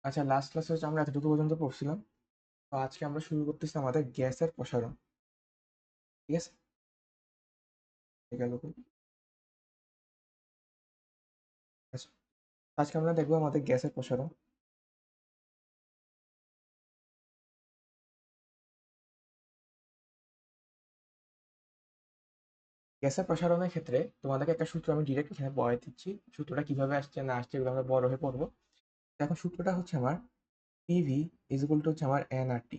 আচ্ছা, লাস্ট ক্লাসে হচ্ছে আমরা এতটুকু পর্যন্ত পড়ছিলাম। তো আজকে আমরা শুরু করতেছি আমাদের গ্যাসের প্রসারণ। ঠিক আছে, ঠিক আছে। আচ্ছা, আজকে আমরা দেখবো আমাদের গ্যাসের প্রসারণ। গ্যাসের প্রসারণের ক্ষেত্রে তোমাদেরকে একটা সূত্র আমি ডিরেক্ট এখানে পড়াই দিচ্ছি। সূত্রটা কিভাবে আসছে না আসছে এগুলো আমরা বড় হয়ে পড়বো। এখন সূত্রটা হচ্ছে আমার পিভি ইজ ইকুয়াল টু হচ্ছে আমার এন আর টি।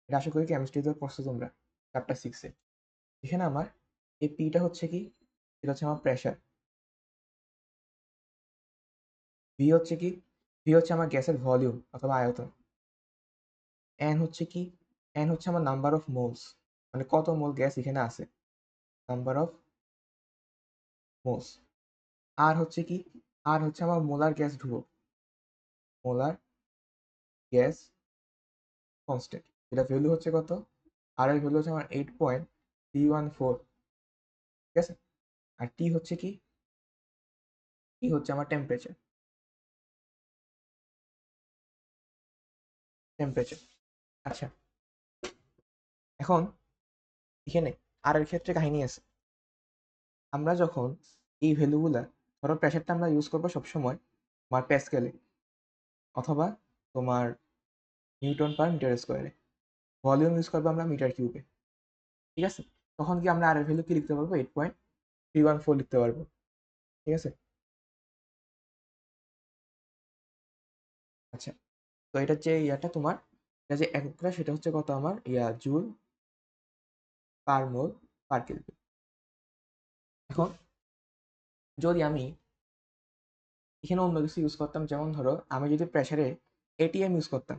এটা আশা করি কেমিস্ট্রিতে পড়ছো তোমরা চ্যাপ্টার 6-এ। এখানে আমার এই পিটা হচ্ছে কি, এটা হচ্ছে আমার প্রেশার। ভি হচ্ছে কি, ভি হচ্ছে আমার গ্যাসের ভলিউম অথবা আয়তন। এন হচ্ছে কি, এন হচ্ছে আমার নাম্বার অফ মোলস, মানে কত মোল গ্যাস এখানে আছে, নাম্বার অফ মোলস। আর হচ্ছে কি, আর হচ্ছে আমার মোলার গ্যাস ধ্রুবক, মোলার গ্যাস কনস্ট্যান্ট। এটা ভ্যালু হচ্ছে কত, আর এর ভ্যালু হচ্ছে আমার 8.314। ঠিক আছে। আর টি হচ্ছে কি, টি হচ্ছে আমার টেম্পারেচার, টেম্পারেচার। আচ্ছা, এখন এখানে আর এর ক্ষেত্রে কাহিনী আছে। আমরা যখন এই ভ্যালুগুলা, ধরো প্রেশারটা আমরা ইউজ করবো সবসময় তোমার প্যাসকেলে অথবা তোমার নিউটন পার মিটার স্কোয়ারে, ভলিউম ইউজ করবো আমরা মিটার কিউবে। ঠিক আছে, তখন কি আমরা আর এর ভ্যালু কি লিখতে পারবো, 8.314 লিখতে পারবো। ঠিক আছে। আচ্ছা, তো এটা যে ইয়াটা তোমার, এটা যে এককটা সেটা হচ্ছে কত আমার joule per mole per kelvin. এখন যদি আমি এখানে অন্য কিছু ইউজ করতাম, যেমন ধরো আমি যদি প্রেসারে এটিএম ইউজ করতাম,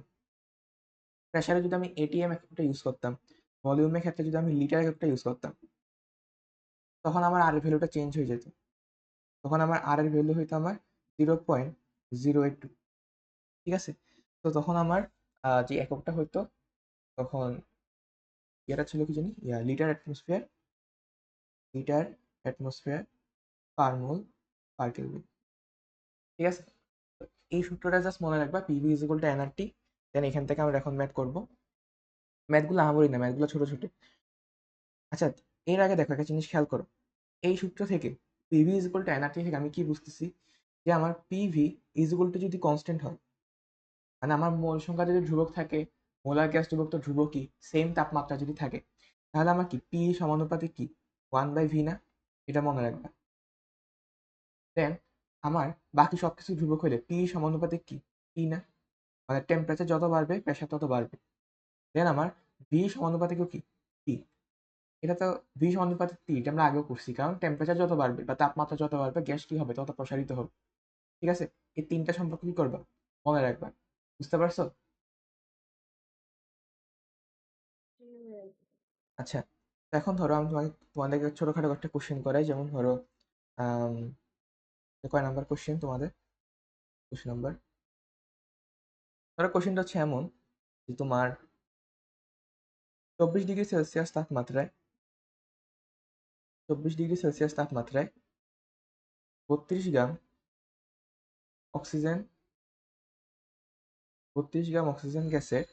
প্রেসারে যদি আমি এটিএম এককটা ইউজ করতাম, ভলিউমের ক্ষেত্রে যদি আমি লিটার এককটা ইউজ করতাম, তখন আমার আর এর ভ্যালুটা চেঞ্জ হয়ে যেত। তখন আমার আর এর ভ্যালু হইতো আমার 0.082। ঠিক আছে। তো তখন আমার যে এককটা হইতো, তখন এটা ছিল কি জানি, litre atmosphere, litre atmosphere per mole per kelvin. ঠিক আছে। তো এই সূত্রটা জাস্ট মনে রাখবা, PV is equal to NRT. Then এখান থেকে আমরা এখন ম্যাথ করবো। ম্যাথগুলো আমারই না, ম্যাথগুলো ছোট ছোট। আচ্ছা, এর আগে দেখো একটা জিনিস খেয়াল করো। এই সূত্র থেকে PV is equal to nRT থেকে আমি কি বুঝতেছি, যে আমার পিভি ইজ ইকুয়াল টু যদি কনস্ট্যান্ট হয়, মানে আমার মোল সংখ্যা যদি ধ্রুবক থাকে, মোলার গ্যাস ধ্রুবক তো ধ্রুবকই, সেম তাপমাত্রা যদি থাকে, তাহলে আমার কি পি সমানুপাতিক কি 1/v না, এটা মনে রাখবা। দেন আমার বাকি সবকিছু ধ্রুবক হলে পি সমানুপাতিক কি পি না, মানে টেম্পারেচার যত বাড়বে প্রেশার তত বাড়বে। দেন আমার ভি সমানুপাতিকও কি টি। এটা তো ভি সমানুপাতিক টি, এটা আমরা আগেও করছি, কারণ টেম্পারেচার যত বাড়বে বা তাপমাত্রা যত বাড়বে গ্যাস কি হবে, তত প্রসারিত হবে। ঠিক আছে। এই তিনটা সম্পর্ক কি করবা, মনে রাখবা। বুঝতে পারছো? আচ্ছা, তো এখন ধরো আমি তোমাদেরকে ছোটখাটো একটা কোশ্চেন করাই, যেমন ধরো আম, কয় নাম্বার কোশ্চেন তোমাদের, কোশ্চেন নাম্বার, ধরো কোশ্চেনটা হচ্ছে এমন যে তোমার 24 ডিগ্রি সেলসিয়াস তাপমাত্রায়, 24 ডিগ্রি সেলসিয়াস তাপমাত্রায় 32 গ্রাম অক্সিজেন, 32 গ্রাম অক্সিজেন গ্যাসের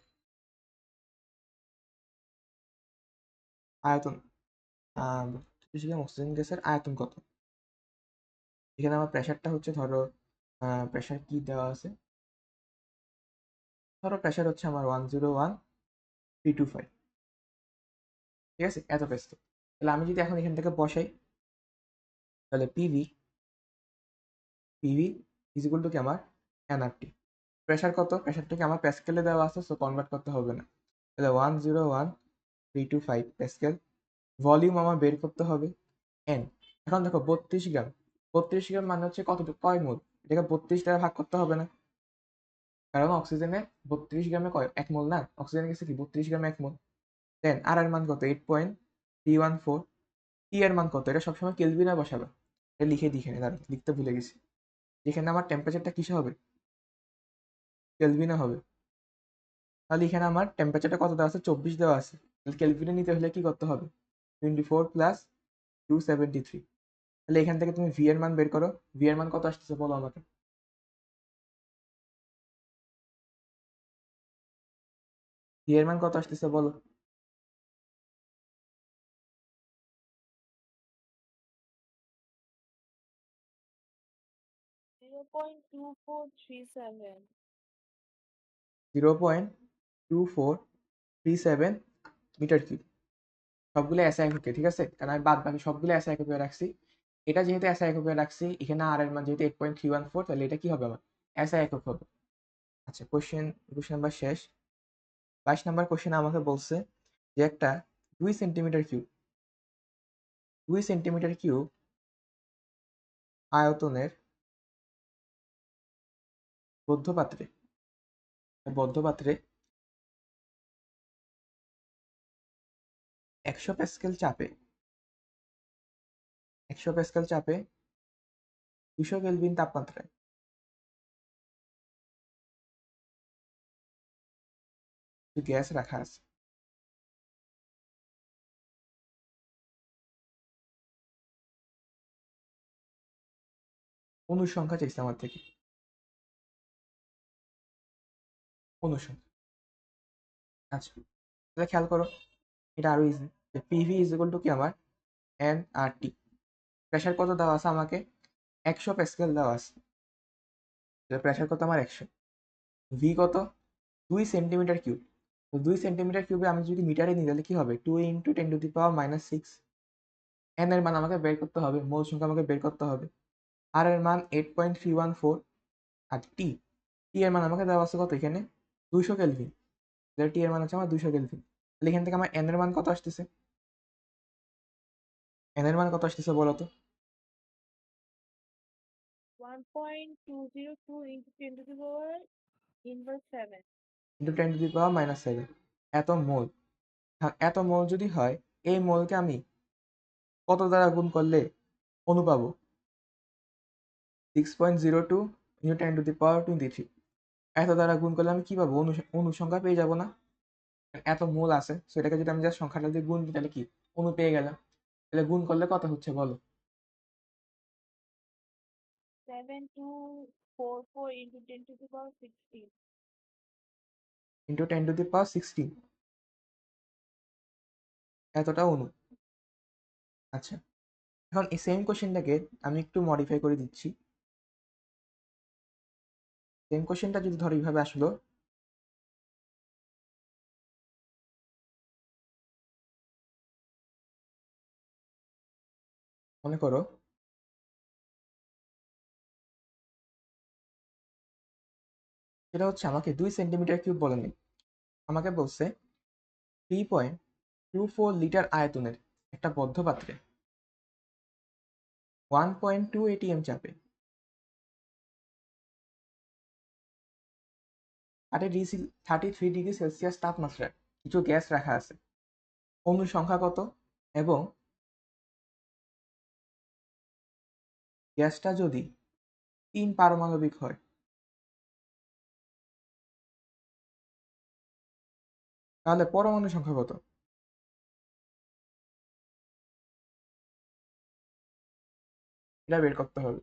আয়তন, 32 গ্রাম অক্সিজেন গ্যাসের আয়তন কত। এখানে আমার প্রেশারটা হচ্ছে, ধরো প্রেশার কি দেওয়া আছে, ধরো প্রেশার হচ্ছে আমার 101 325। ঠিক আছে, এত ব্যস্ত। তাহলে আমি যদি এখন এখান থেকে বসাই, তাহলে PV, PV is equal to কি আমার এনআরটি। প্রেশার কত, প্রেশারটাকে আমার প্যাসকেলে দেওয়া আছে, সো কনভার্ট করতে হবে না। তাহলে 101 325 প্যাসকেল। ভলিউম আমার বের করতে হবে এন। এখন দেখো 32 গ্রাম, 32 গ্রাম মানে হচ্ছে কতটুকু, কয় মোল, এটাকে 32 দ্বারা ভাগ করতে হবে না, কারণ অক্সিজেনে 32 গ্রামে কয়, 1 মোল না, অক্সিজেন গেছে কি 32 গ্রামে 1 মোল। দেন আর এর মান কত, 8.314। টি এর মান কত, এটা সবসময় কেলভিনে বসাবে। এটা লিখে দিই এখানে, দাঁড়া লিখতে ভুলে গেছি। যেখানে আমার টেম্পারেচারটা কিসে হবে, কেলভিনে হবে। তাহলে এখানে আমার টেম্পারেচারটা কত দেওয়া আছে, 24 দেওয়া আছে। তাহলে কেলভিনে নিতে হলে কি করতে হবে, 24 প্লাস 273। তাহলে এখান থেকে তুমি ভি এর মান বের করো, ভি এর মান কত আসতেছে বলো আমাকে। ভি এর মান কত আসতেছে বলো? 0.2437 0.2437 মিটার কিউব। সবগুলো এসআই এককে, ঠিক আছে, কারণ আমি বাদ বাকি সবগুলো এসআই এককে রাখছি। এটা যেহেতু এসআই এককে রাখছি, এখানে আর এর মান যেহেতু 8.314, তাহলে এটা কি হবে আমার এসআই একক হবে। আচ্ছা, কোশ্চেন 21 নাম্বার শেষ। 22 নাম্বার কোশ্চেন আমাকে বলছে যে একটা 2 সেন্টিমিটার কিউব 2 সেন্টিমিটার কিউব আয়তনের বদ্ধপাত্রে বদ্ধপাত্রে 100 প্যাসকেল চাপে 200 কেলভিন তাপমাত্রায় গ্যাস রাখা আছে। অণুর সংখ্যা চাইছে আমার থেকে, অণুর সংখ্যা। আচ্ছা, তাহলে খেয়াল করো, এটা আরো ইজি। যে পিভি ইজ ইকুয়াল টু কি আমার এন আর টি। প্রেশার কত দেওয়া আছে আমাকে? 100 প্যাসকেল দেওয়া আছে। প্রেশার কত আমার? 100। ভি কত? 2 সেন্টিমিটার কিউব। তো 2 সেন্টিমিটার কিউবে আমি যদি মিটারে নিই তাহলে কি হবে? 2 ইন্টু 10⁻⁻6। এন এর মান আমাকে বের করতে হবে, মোল সংখ্যা আমাকে বের করতে হবে। আর এর মান 8.314। আর টি টি এর মান আমাকে দেওয়া আছে কত এখানে? 200 কেলভিন। তাহলে টি এর মান হচ্ছে আমার 200 কেলভিন। তাহলে এখান থেকে আমার এন এর মান কত আসতেছে? এন এর মান কত আসতেছে বলো তো? 1.202 into 10 to the power inverse 7. Into 10⁻⁻7। এত মোল। এত মোল যদি হয়, এই মোলকে আমি কত দ্বারা গুণ করলে অণু পাবো? 6.02 ইন্টু 10⁻23। এত দ্বারা গুণ করলে আমি কি পাবো? অণু সংখ্যা পেয়ে যাবো না? এত মোল আছে, সেটাকে যদি আমি জাস্ট সংখ্যাটা দিয়ে গুণ দিই তাহলে কি অণু পেয়ে গেলাম। তাহলে গুণ করলে কত হচ্ছে বলো? 7244 into 10 to the power 16. Into 10⁻16। এতটা অণু। আচ্ছা, এখন এই সেম কোশ্চেনটাকে আমি একটু মডিফাই করে দিচ্ছি। সেম কোশ্চেনটা যদি ধরো এইভাবে আসলো, মনে করো সেটা হচ্ছে আমাকে 2 সেন্টিমিটার কিউব বলেনি, আমাকে বলছে 3.24 লিটার আয়তনের একটা বদ্ধ পাত্রে 1.2 এটিএম চাপে 33 ডিগ্রি সেলসিয়াস তাপমাত্রায় কিছু গ্যাস রাখা আছে। অণুর সংখ্যা কত? এবং গ্যাসটা যদি 3 পারমাণবিক হয় তাহলে পরমাণু সংখ্যা কত? এটা বের করতে হবে।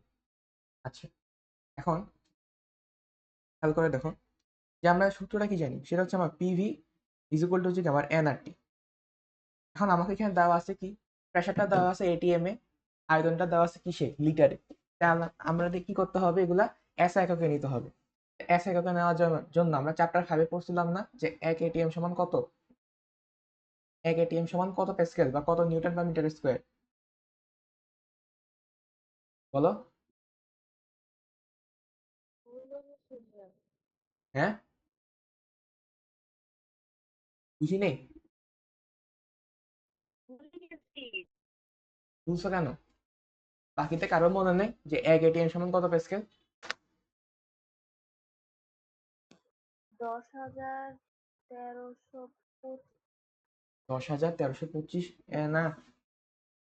আচ্ছা, এখন খেয়াল করে দেখো যে আমরা সূত্রটা কি জানি, সেটা হচ্ছে আমার পিভি ইজ ইকুয়াল টু হচ্ছে কি আমার এনআরটি। এখন আমাকে এখানে দেওয়া আছে কি? প্রেশারটা দেওয়া আছে এটিএম এ, আয়তনটা দেওয়া আছে কিসে? লিটারে। তাহলে আমাদের কি করতে হবে? এগুলা এসআই এককে নিতে হবে। এসআই এককে নেওয়ার জন্য আমরা চ্যাপ্টার 5 পড়ছিলাম না যে 1 এটিএম সমান কত? 1 এটিএম সমান কত প্যাসকেল বা কত নিউটন পার মিটার স্কয়ার? বলো। হ্যাঁ, বুঝি নেই। বুঝছো কেন? বাকিতে কারো মনে নেই যে 1 এটিএম সমান কত প্যাসকেল? 10,1325. 10,1325? না,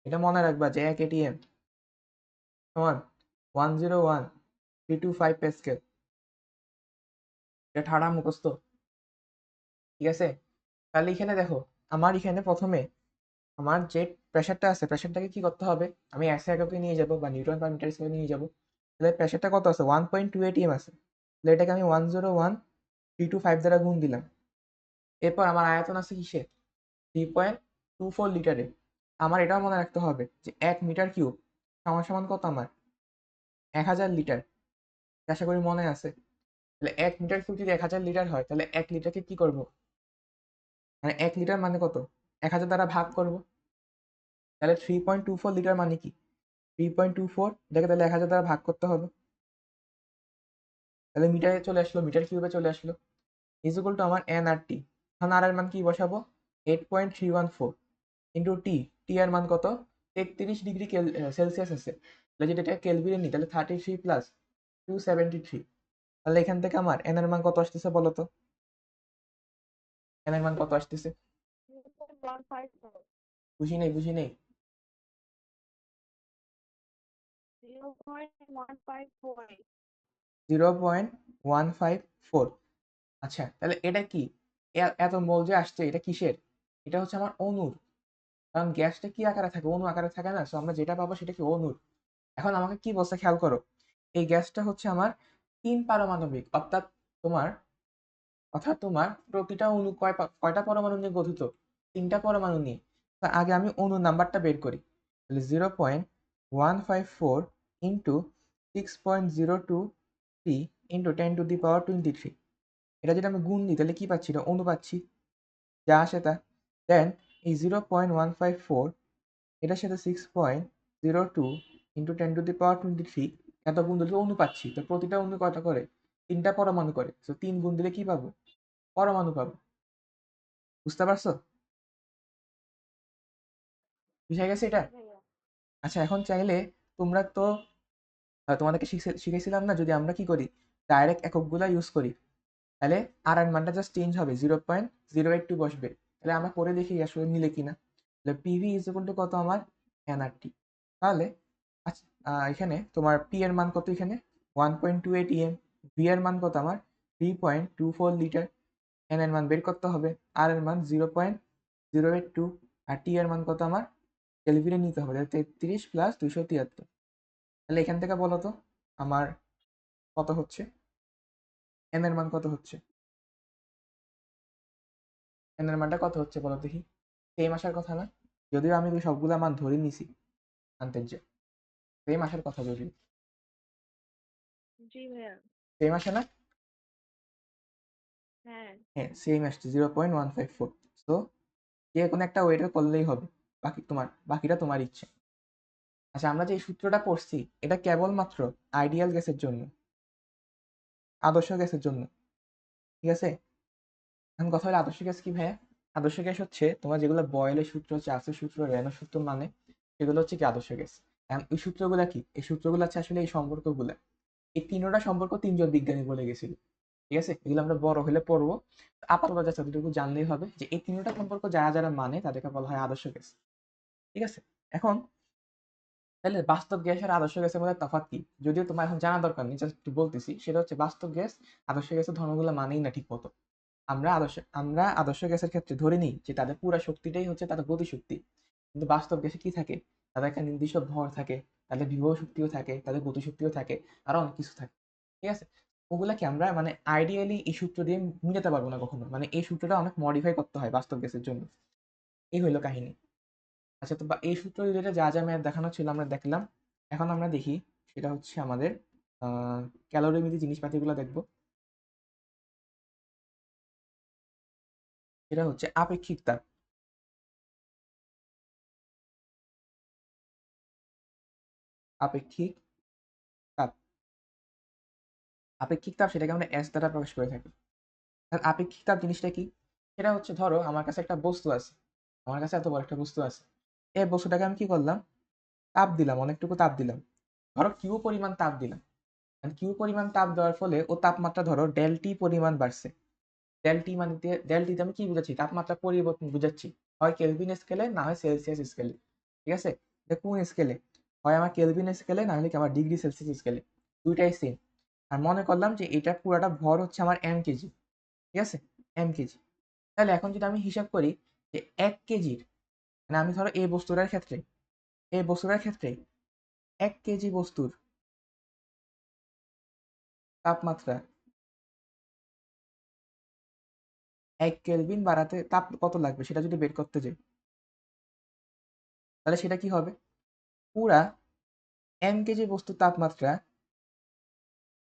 এটা মনে রাখবা যে 1 এটিএম সমান 101,325 প্যাসকেল। এটা ঠাড়া মুখস্থ, ঠিক আছে? তাহলে এখানে দেখো, আমার এখানে প্রথমে আমার যে প্রেশারটা আছে, প্রেশারটাকে কি করতে হবে? আমি এসআই এককে নিয়ে যাব বা নিউটন পার মিটার স্কয়ার নিয়ে যাব। তাহলে প্রেশারটা কত আছে? 1.2 এটিএম আছে। তাহলে এটাকে আমি 101,325 দ্বারা গুণ দিলাম। এরপর আমার আয়তন আছে কিসে, 3.24 লিটারে। আমার এটাও মনে রাখতে হবে যে 1 মিটার কিউব সমান সমান কত আমার, 1000 লিটার। আশা করি মনে আছে। তাহলে 1 মিটার কিউব যদি 1000 লিটার হয়, তাহলে 1 লিটারকে কি করব, মানে 1 লিটার মানে কত, 1000 দ্বারা ভাগ করব। তাহলে 3.24 লিটার মানে কি, 3.24, এটাকে তাহলে 1000 দ্বারা ভাগ করতে হবে। তাহলে মিটারে চলে আসলো, মিটার কিউবে চলে আসলো, ইজ ইকুয়াল টু আমার এন আর টি। এখন আর এর মান কি বসাবো, 8.314 ইন্টু টি। টি এর মান কত, 33 ডিগ্রি সেলসিয়াস আছে। তাহলে যদি এটা কেলভিনে নিই, তাহলে 33 প্লাস 273। তাহলে এখান থেকে আমার এন এর মান কত আসতেছে বলো তো, এন এর মান কত আসতেছে? 0.154. বুঝি নেই, বুঝি নেই। 0.154. 0.154। আচ্ছা, তাহলে এটা কি, এত মোল যে আসছে, এটা কিসের, এটা হচ্ছে আমার অণুর। কারণ গ্যাসটা কি আকারে থাকে, অণু আকারে থাকে না, সো আমরা যেটা পাবো সেটা কি, অণুর। এখন আমাকে কি বলছে খেয়াল করো, এই গ্যাসটা হচ্ছে আমার 3 পারমাণবিক, অর্থাৎ তোমার প্রতিটা অণু কয়টা পরমাণু নিয়ে গঠিত, 3টা পরমাণু নিয়ে। তা আগে আমি অণুর নাম্বারটা বের করি। তাহলে 0.154 ইন্টু 6.023 ইন্টু 10⁻23। এটা যদি আমি গুণ দিই তাহলে কি পাচ্ছি, এটা অণু পাচ্ছি, যা আসে তা। দেন এই 0.154 এটার সাথে 6.02 ইন্টু 10⁻23, এত গুণ দিলে অণু পাচ্ছি। তো প্রতিটা অণু কয়টা করে, 3টা পরমাণু করে, তো 3 গুণ দিলে কি পাবো, পরমাণু পাবো। বুঝতে পারছো, বুঝা গেছে এটা? জি ভাইয়া। আচ্ছা, এখন চাইলে তোমরা তো তোমাদেরকে শিখেছিলাম না, যদি আমরা কি করি, ডাইরেক্ট এককগুলা ইউজ করি, তাহলে আর এর মানটা জাস্ট চেঞ্জ হবে, 0.082 বসবে। তাহলে আমরা করে দেখি আসলে মিলে কিনা। তাহলে পিভি ইজ ইকুয়াল টু কত আমার, এনআরটি। তাহলে আচ্ছা, এখানে তোমার পি এর মান কত, এখানে 1.28 এম, ভি এর মান কত আমার 3.24 লিটার। এন এর মান বের করতে হবে, আর এর মান 0.082, আর টি এর মান কত আমার, কেলভিনে নিতে হবে, 33 প্লাস 273। তাহলে এখান থেকে বলো তো আমার কত হচ্ছে, এন এর মান কত হচ্ছে, এন এর মানটা কত হচ্ছে বলো দেখি। সেম আসার কথা না, যদিও আমি সবগুলা মান ধরে নিছি আনতের যে, সেম আসার কথা যদিও। জি ভাইয়া। সেম আসে না? হ্যাঁ। হ্যাঁ, সেম আসছে 0.154। তো যে কোনো একটা ওয়েটার করলেই হবে, বাকিটা তোমার ইচ্ছে। আচ্ছা, আমরা যে এই সূত্রটা পড়ছি, এটা কেবলমাত্র আইডিয়াল গ্যাসের জন্য, আদর্শ গ্যাসের জন্য, ঠিক আছে? এখন কথা হলো আদর্শ গ্যাস কি ভাইয়া? আদর্শ গ্যাস হচ্ছে তোমার যেগুলো বয়েলের সূত্র, চার্লসের সূত্র, রেনর সূত্র, মানে সেগুলো হচ্ছে কি আদর্শ গ্যাস। এখন এই সূত্রগুলা কি, এই সূত্রগুলো আছে আসলে এই সম্পর্কগুলা, এই তিনটা সম্পর্ক তিনজন বিজ্ঞানী বলে গেছিল, ঠিক আছে? এগুলো আমরা বড় হলে পড়বো। আপাতত জাস্ট এতটুকু জানলেই হবে যে এই তিনটা সম্পর্ক যারা যারা মানে তাদেরকে বলা হয় আদর্শ গ্যাস, ঠিক আছে? এখন তাহলে বাস্তব গ্যাস আর আদর্শ গ্যাসের মধ্যে তফাৎ কি, যদিও তোমার এখন জানা দরকার নেই, জাস্ট একটু বলতেছি। সেটা হচ্ছে বাস্তব গ্যাস আদর্শ গ্যাসের ধর্মগুলো মানেই না ঠিক মতো। আমরা আদর্শ গ্যাসের ক্ষেত্রে ধরে নিই যে তাদের পুরো শক্তিটাই হচ্ছে তাদের গতিশক্তি, কিন্তু বাস্তব গ্যাসে কি থাকে, তাদের একটা নির্দিষ্ট ভর থাকে, তাদের বিভব শক্তিও থাকে, তাদের গতিশক্তিও থাকে, আরো অনেক কিছু থাকে, ঠিক আছে? ওগুলাকে আমরা মানে আইডিয়ালি এই সূত্র দিয়ে মিলাতে পারবো না কখনো, মানে এই সূত্রটা অনেক মডিফাই করতে হয় বাস্তব গ্যাসের জন্য। এই হইলো কাহিনী। আচ্ছা, তো এই সূত্র রিলেটেড যা যা ম্যাথ দেখানো ছিল আমরা দেখলাম। এখন আমরা দেখি, সেটা হচ্ছে আমাদের ক্যালোরিমিতি জিনিসপাতিগুলো দেখবো। সেটা হচ্ছে আপেক্ষিক তাপ। আপেক্ষিক তাপ, আপেক্ষিক তাপ সেটাকে আমরা এস দ্বারা প্রকাশ করে থাকি। আর আপেক্ষিক তাপ জিনিসটা কি, সেটা হচ্ছে ধরো আমার কাছে একটা বস্তু আছে, আমার কাছে এত বড় একটা বস্তু আছে, এই বস্তুটাকে আমি কি করলাম, তাপ দিলাম, অনেকটুকু তাপ দিলাম, ধরো কিউ পরিমাণ তাপ দিলাম। কিউ পরিমাণ তাপ দেওয়ার ফলে ও তাপমাত্রা ধরো ডেলটি পরিমাণ বাড়ছে। ডেলটিতে আমি কি বুঝাচ্ছি, তাপমাত্রা পরিবর্তন বুঝাচ্ছি, হয় কেলভিন স্কেলে, না হয় সেলসিয়াস স্কেলে, ঠিক আছে? এটা কোন স্কেলে, হয় আমার কেলভিন স্কেলে, না হলে কি আমার ডিগ্রি সেলসিয়াস স্কেলে, দুইটাই সেম। আর মনে করলাম যে এটা পুরাটা ভর হচ্ছে আমার এম কেজি, ঠিক আছে, এম কেজি। তাহলে এখন যদি আমি হিসাব করি যে 1 কেজির, মানে আমি ধরো এই বস্তুটার ক্ষেত্রে 1 কেজি বস্তুর তাপমাত্রা 1 কেলভিন বাড়াতে তাপ কত লাগবে সেটা যদি বের করতে যাই, তাহলে সেটা কি হবে? পুরা m কেজি বস্তুর তাপমাত্রা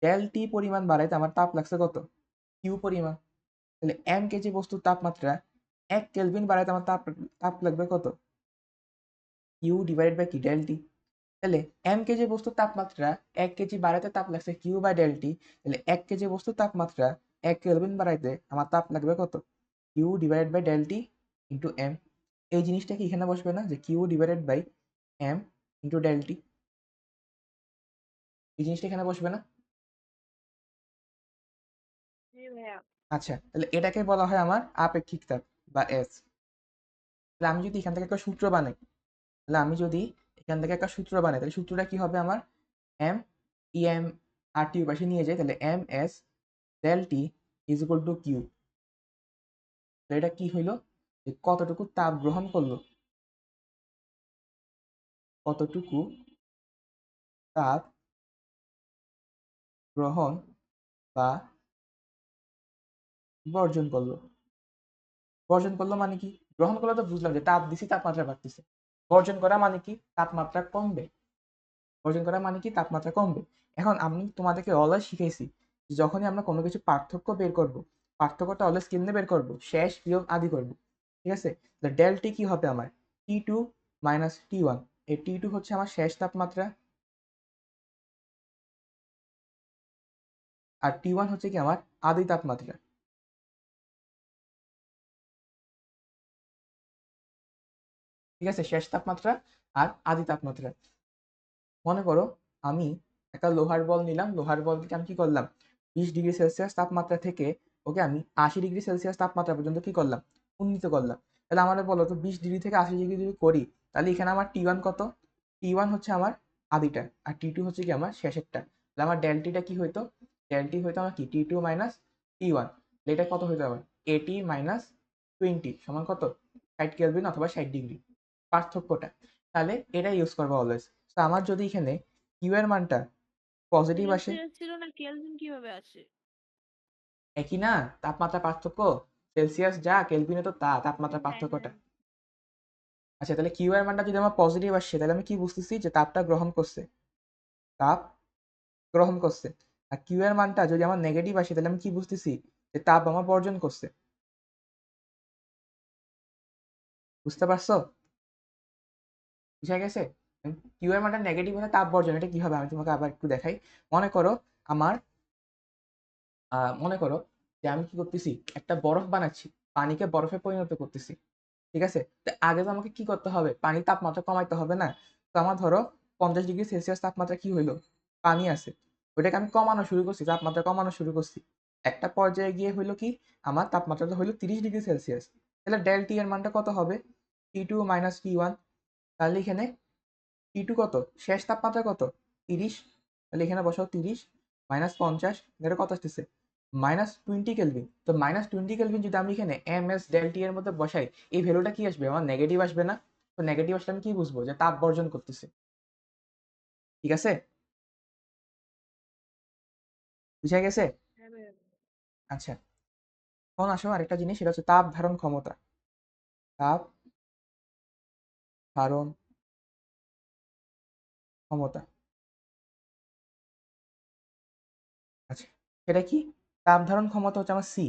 ডেল টি পরিমাণ বাড়াইতে আমার তাপ লাগছে কত? কিউ পরিমাণ। তাহলে m কেজি বস্তুর তাপমাত্রা 1 কেলভিন বাড়াইতে আমার তাপ তাপ লাগবে কত? কিউ ডিভাইডেড বাই কি? Del T. তাহলে m কেজি বস্তুর তাপমাত্রা 1 কেজি বাড়াইতে তাপ লাগছে কিউ বাই ডেল টি। তাহলে 1 কেজি বস্তুর তাপমাত্রা 1 কেলভিন বাড়াইতে আমার তাপ লাগবে কত? Q divided by del T into M. এই জিনিসটা কি এখানে বসবে না, যে Q divided by M into del T? এই জিনিসটা এখানে বসবে না? জি ভাইয়া। আচ্ছা, তাহলে এটাকে বলা হয় আমার আপেক্ষিক তাপ বা এস। তাহলে আমি যদি এখান থেকে একটা সূত্র বানাই, তাহলে সূত্রটা কি হবে আমার? এম এম আর টি পাশে নিয়ে যাই, তাহলে M S del T is equal to Q. এটা কি হইলো? যে কতটুকু তাপ গ্রহণ করলো, কতটুকু তাপ গ্রহণ বা বর্জন করলো। বর্জন করলো মানে কি? গ্রহণ করলো তো বুঝলাম যে তাপ দিছি, তাপমাত্রা বাড়তেছে। বর্জন করা মানে কি? তাপমাত্রা কমবে। বর্জন করা মানে কি? তাপমাত্রা কমবে। এখন আমি তোমাদেরকে অলওয়েজ শিখাইছি যে যখনই আমরা কোনো কিছু পার্থক্য বের করব, পার্থক্যটা অলওয়েজ কেমনে বের করব? শেষ বিয়োগ আদি করব। ঠিক আছে? তাহলে ডেল টি কি হবে আমার? টি টু মাইনাস টি ওয়ান। এই টি টু হচ্ছে আমার শেষ তাপমাত্রা, আর টি ওয়ান হচ্ছে কি আমার আদি তাপমাত্রা। ঠিক আছে? শেষ তাপমাত্রা আর আদি তাপমাত্রা। মনে করো আমি একটা লোহার বল নিলাম, লোহার বলকে আমি কি করলাম? 20 ডিগ্রি সেলসিয়াস তাপমাত্রা থেকে ওকে আমি 80 ডিগ্রি সেলসিয়াস তাপমাত্রা পর্যন্ত কি করলাম? উন্নীত করলাম। তাহলে আমাদের বলো তো 20 ডিগ্রি থেকে 80 ডিগ্রি যদি করি, তাহলে এখানে আমার টি ওয়ান কত? টি ওয়ান হচ্ছে আমার আদিটা, আর টি টু হচ্ছে কি আমার শেষেরটা। তাহলে আমার ডেলটিটা কি হইতো? ডেলটি হইতো আমার কি? টি টু মাইনাস টি ওয়ান। এটা কত হইতো আমার? এটি মাইনাস 20 সমান কত? 60 কেলভিন অথবা 60 ডিগ্রি, পার্থক্যটা। তাহলে এটা ইউজ করবো অলওয়েজ। তো আমার যদি এখানে কিউ এর মানটা পজিটিভ আসে, সেলসিয়াস ছিল না, কেলভিন কিভাবে আসে? একই না? তাপমাত্রা পার্থক্য, সেলসিয়াস যা কেলভিনে তো তা তাপমাত্রা হ্যাঁ পার্থক্যটা। হ্যাঁ। আচ্ছা, তাহলে কিউ এর মানটা যদি আমার পজিটিভ আসে, তাহলে আমি কি বুঝতেছি? যে তাপটা গ্রহণ করছে, তাপ গ্রহণ করছে। আর কিউ এর মানটা যদি আমার নেগেটিভ আসে, তাহলে আমি কি বুঝতেছি? যে তাপ আমার বর্জন করছে। বুঝতে পারছো? বুঝা গেছে? কিউ এর মানটা নেগেটিভ হলে তাপ বর্জন, এটা কি হবে আমি তোমাকে আবার একটু দেখাই। মনে করো আমার মনে করো যে আমি কি করতেছি? একটা বরফ বানাচ্ছি, পানিকে বরফে পরিণত করতেছি। ঠিক আছে? তো আগে তো আমাকে কি করতে হবে? পানির তাপমাত্রা কমাইতে হবে না? তো আমার ধরো 50 ডিগ্রি সেলসিয়াস তাপমাত্রা কি হইলো? পানি আছে, ওইটাকে আমি কমানো শুরু করছি, তাপমাত্রা কমানো শুরু করছি। একটা পর্যায়ে গিয়ে হইলো কি? আমার তাপমাত্রাটা হইলো 30 ডিগ্রি সেলসিয়াস। তাহলে ডেল টি এর মানটা কত হবে? টি টু মাইনাস টি ওয়ান। তাহলে এখানে টি টু কত? শেষ তাপমাত্রা কত? 30। তাহলে এখানে বসাও 30 মাইনাস 50, এটা কত আসতেছে? -20 কেলভিন। তো -20 কেলভিন যদি আমি এখানে এম এস ডেল টি এর মধ্যে বসাই, এই ভ্যালুটা কি আসবে? আমার নেগেটিভ আসবে না? তো নেগেটিভ আসলে আমি কি বুঝবো? যে তাপ বর্জন করতেছে। ঠিক আছে? বুঝা গেছে? হ্যাঁ ভাইয়া। আচ্ছা, এখন আসো আরেকটা জিনিস, সেটা হচ্ছে তাপ ধারণ ক্ষমতা। তাপ ধারণ ক্ষমতা। আচ্ছা, সেটা কি? তাপ ধারণ ক্ষমতা হচ্ছে আমার সি,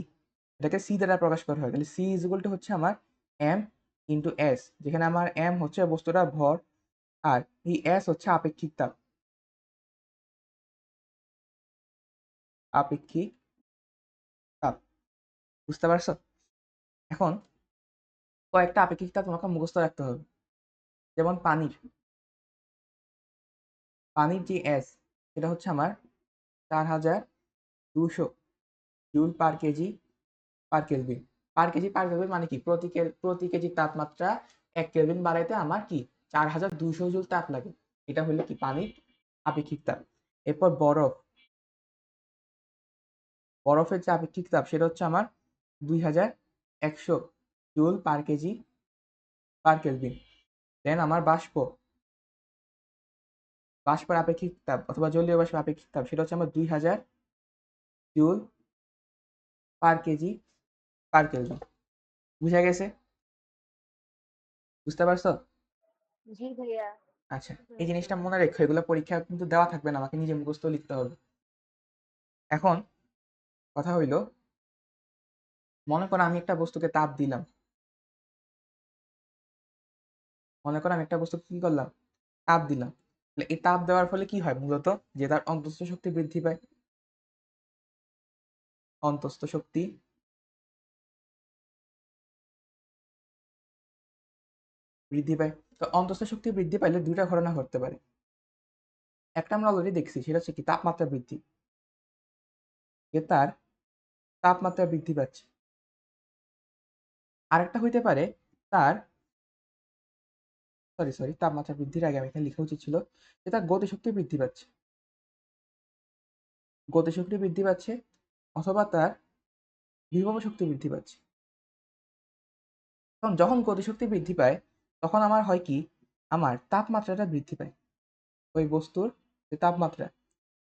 এটাকে সি দ্বারা প্রকাশ করা হয়। তাহলে সি ইজ ইকুয়াল টু হচ্ছে আমার এম ইন্টু এস, যেখানে আমার এম হচ্ছে বস্তুটা ভর, আর এই এস হচ্ছে আপেক্ষিক তাপ। আপেক্ষিক তাপ। বুঝতে পারছো? এখন কয়েকটা আপেক্ষিক তাপ তোমাকে মুখস্থ রাখতে হবে। যেমন পানির পানির যে এস, সেটা হচ্ছে আমার 4200 joule per KG per kelvin. Per KG per kelvin মানে কি? প্রতি কেজি তাপমাত্রা 1 কেলভিন বাড়াইতে আমার কি 4200 জুল তাপ লাগে। এটা হলো কি? পানির আপেক্ষিক তাপ। এরপর বরফের যে আপেক্ষিক তাপ, সেটা হচ্ছে আমার 2100 joule per KG per kelvin. Then আমার বাষ্পের আপেক্ষিক তাপ অথবা জলীয় বাষ্পের আপেক্ষিক তাপ, সেটা হচ্ছে আমার 2000 joule per KG per kelvin. বুঝা গেছে? বুঝতে পারছো? জি ভাইয়া। আচ্ছা, এই জিনিসটা মনে রেখো, এগুলো পরীক্ষা কিন্তু দেওয়া থাকবে না, আমাকে নিজে মুখস্থ লিখতে হবে। এখন কথা হইল, মনে করো আমি একটা বস্তুকে তাপ দিলাম, মনে করো আমি একটা বস্তুকে কি করলাম, তাপ দিলাম। তাহলে এই তাপ দেওয়ার ফলে কি হয় মূলত, যে তার অন্তঃস্থ শক্তি বৃদ্ধি পায়। অন্তঃস্থ শক্তি বৃদ্ধি পায়। তো অন্তঃস্থ শক্তি বৃদ্ধি পাইলে দুইটা ঘটনা ঘটতে পারে। একটা আমরা অলরেডি দেখছি, সেটা হচ্ছে কি তাপমাত্রা বৃদ্ধি, যে তার তাপমাত্রা বৃদ্ধি পাচ্ছে। আরেকটা হইতে পারে তার, সরি সরি, তাপমাত্রা বৃদ্ধির আগে আমি এখানে লেখা উচিত ছিল যে তার গতিশক্তি বৃদ্ধি পাচ্ছে, গতিশক্তি বৃদ্ধি পাচ্ছে, অথবা তার বিভব শক্তি বৃদ্ধি পাচ্ছে। তখন যখন গতিশক্তি বৃদ্ধি পায়, তখন আমার হয় কি, আমার তাপমাত্রাটা বৃদ্ধি পায়, ওই বস্তুর যে তাপমাত্রা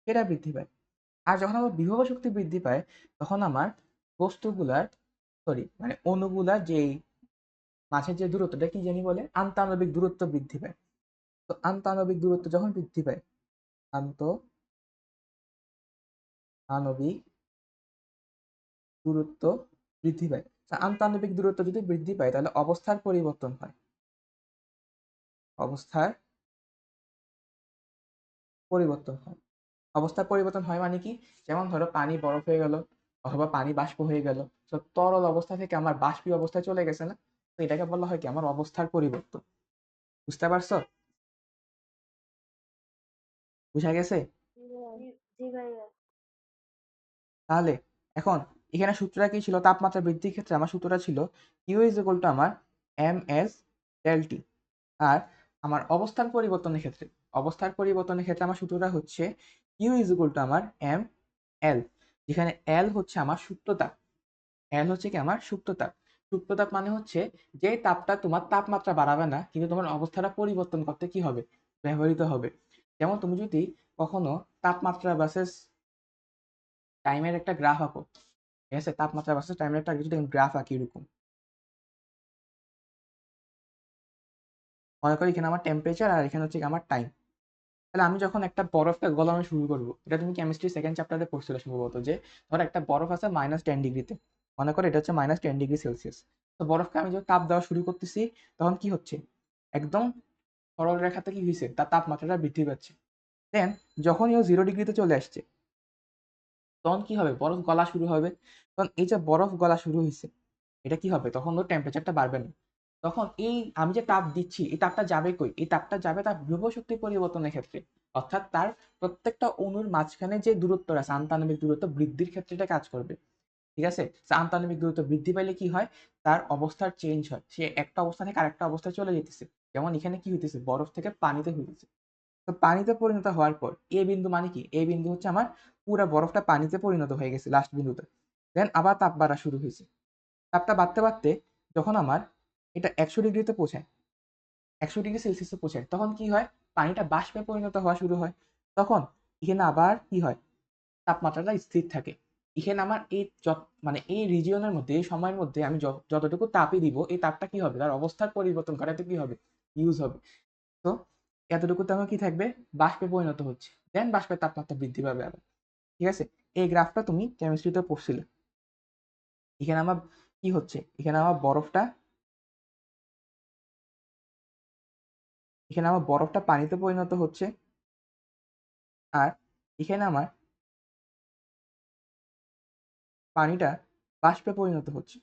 সেটা বৃদ্ধি পায়। আর যখন আমার বিভব শক্তি বৃদ্ধি পায়, তখন আমার বস্তুগুলার, সরি মানে অণুগুলার যে মাঝের যে দূরত্বটা কি জানি বলে, আন্তঃআণবিক দূরত্ব বৃদ্ধি পায়। তো আন্তঃআণবিক দূরত্ব যখন বৃদ্ধি পায়, আন্তঃআণবিক দূরত্ব বৃদ্ধি পায়। আন্তঃআণবিক দূরত্ব যদি বৃদ্ধি পায়, তাহলে অবস্থার পরিবর্তন হয়। অবস্থার পরিবর্তন হয়। অবস্থার পরিবর্তন হয় মানে কি, যেমন ধরো পানি বরফ হয়ে গেল, অথবা পানি বাষ্প হয়ে গেল। তো তরল অবস্থা থেকে আমার বাষ্পীয় অবস্থায় চলে গেছে না, তো এটাকে বলা হয় কি, আমার অবস্থার পরিবর্তন। বুঝতে পারছো? বুঝা গেছে? জি ভাইয়া। তাহলে এখন এখানে সূত্রটা কি ছিল, তাপমাত্রা বৃদ্ধির ক্ষেত্রে আমার সূত্রটা ছিল কিউ ইজ ইকুয়াল টু আমার এম এস ডেল টি। আর আমার অবস্থান পরিবর্তনের ক্ষেত্রে, অবস্থার পরিবর্তনের ক্ষেত্রে আমার সূত্রটা হচ্ছে কিউ ইজ ইকুয়াল টু আমার এম এল, যেখানে এল হচ্ছে আমার সুপ্ত তাপ। এল হচ্ছে কি আমার সুপ্ত তাপ। সুপ্ত তাপ মানে হচ্ছে যে তাপটা তোমার তাপমাত্রা বাড়াবে না, কিন্তু তোমার অবস্থাটা পরিবর্তন করতে কি হবে, ব্যবহৃত হবে। যেমন তুমি যদি কখনো তাপমাত্রা ভার্সেস টাইমের একটা গ্রাফ আঁকো, ঠিক আছে, তাপমাত্রা ভার্সেস টাইমের একটা যদি গ্রাফ আঁকি এরকম, মনে করি এখানে আমার টেম্পারেচার আর এখানে হচ্ছে আমার টাইম। তাহলে আমি যখন একটা বরফকে গলানো শুরু করবো, এটা তুমি কেমিস্ট্রি সেকেন্ড চ্যাপ্টারে পড়ছিলে সম্ভবত, যে ধর একটা বরফ আছে -10 ডিগ্রিতে, মনে করো এটা হচ্ছে -10 ডিগ্রি সেলসিয়াস। তো বরফকে আমি যখন তাপ দেওয়া শুরু করতেছি, তখন কি হচ্ছে, একদম সরল রেখাতে কি হয়েছে, তার তাপমাত্রাটা বৃদ্ধি পাচ্ছে। দেন যখনই ও 0 ডিগ্রিতে চলে আসছে, তখন কি হবে, বরফ গলা শুরু হবে। তখন এই যে বরফ গলা শুরু হয়েছে, এটা কি হবে, তখন ওর টেম্পারেচারটা বাড়বে না। তখন এই আমি যে তাপ দিচ্ছি, এই তাপটা যাবে কই, এই তাপটা যাবে তার বিভব শক্তি পরিবর্তনের ক্ষেত্রে। অর্থাৎ তার প্রত্যেকটা অণুর মাঝখানে যে দূরত্ব আছে, আন্তঃআণবিক দূরত্ব বৃদ্ধির ক্ষেত্রে এটা কাজ করবে। ঠিক আছে? আন্তঃআণবিক দূরত্ব বৃদ্ধি পাইলে কি হয়, তার অবস্থার চেঞ্জ হয়, সে একটা অবস্থা থেকে আরেকটা অবস্থায় চলে যেতেছে। যেমন এখানে কি হইতেছে, বরফ থেকে পানিতে হইতেছে। তো পানিতে পরিণত হওয়ার পর এ বিন্দু মানে কি, এ বিন্দু হচ্ছে আমার পুরা বরফটা পানিতে পরিণত হয়ে গেছে লাস্ট বিন্দুতে। দেন আবার তাপ বাড়া শুরু হয়েছে। তাপটা বাড়তে বাড়তে যখন আমার এটা 100 ডিগ্রিতে পৌঁছায়, 100 ডিগ্রি সেলসিয়াসে পৌঁছায়, তখন কি হয়, পানিটা বাষ্পে পরিণত হওয়া শুরু হয়। তখন এখানে আবার কি হয়, তাপমাত্রাটা স্থির থাকে। এখানে আমার এই মানে এই রিজিয়নের মধ্যে, এই সময়ের মধ্যে আমি যতটুকু তাপই দিব, এই তাপটা কি হবে, তার অবস্থার পরিবর্তন ঘটাতে কি হবে, ইউজ হবে। তো এতটুকুতে আমার কি থাকবে, বাষ্পে পরিণত হচ্ছে। দেন বাষ্পের তাপমাত্রা বৃদ্ধি পাবে আবার। ঠিক আছে? এই গ্রাফটা তুমি কেমিস্ট্রিতে পড়ছিলে। এখানে আমার কি হচ্ছে, এখানে আমার বরফটা, এখানে আমার বরফটা পানিতে পরিণত হচ্ছে, আর এখানে আমার পানিটা বাষ্পে পরিণত হচ্ছে,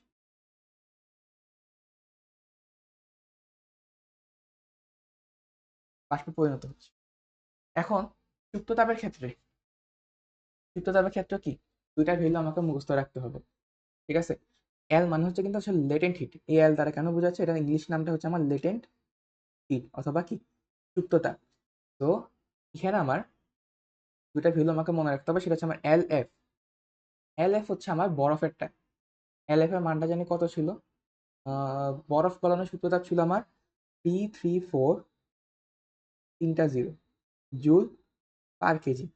বাষ্পে পরিণত হচ্ছে। এখন সুপ্ততাপের ক্ষেত্রে, সুপ্ততাপের ক্ষেত্রে কি, দুইটা ভ্যালু আমাকে মুখস্থ রাখতে হবে। ঠিক আছে? এল মানে হচ্ছে কিন্তু আসলে লেটেন্ট হিট। এই এল দ্বারা কেন বোঝাচ্ছে, এটা ইংলিশ নামটা হচ্ছে আমার লেটেন্ট হিট, অথবা কি, সুপ্ততাপ। তো এখানে আমার দুইটা ভ্যালু আমাকে মনে রাখতে হবে, সেটা হচ্ছে আমার এল এফ। এল এফ হচ্ছে আমার বরফেরটা। এল এফ এর মানটা জানি কত ছিল, বরফ গলানোর সূত্রতাপ ছিল আমার 334, তিনটা zero, joule per KG.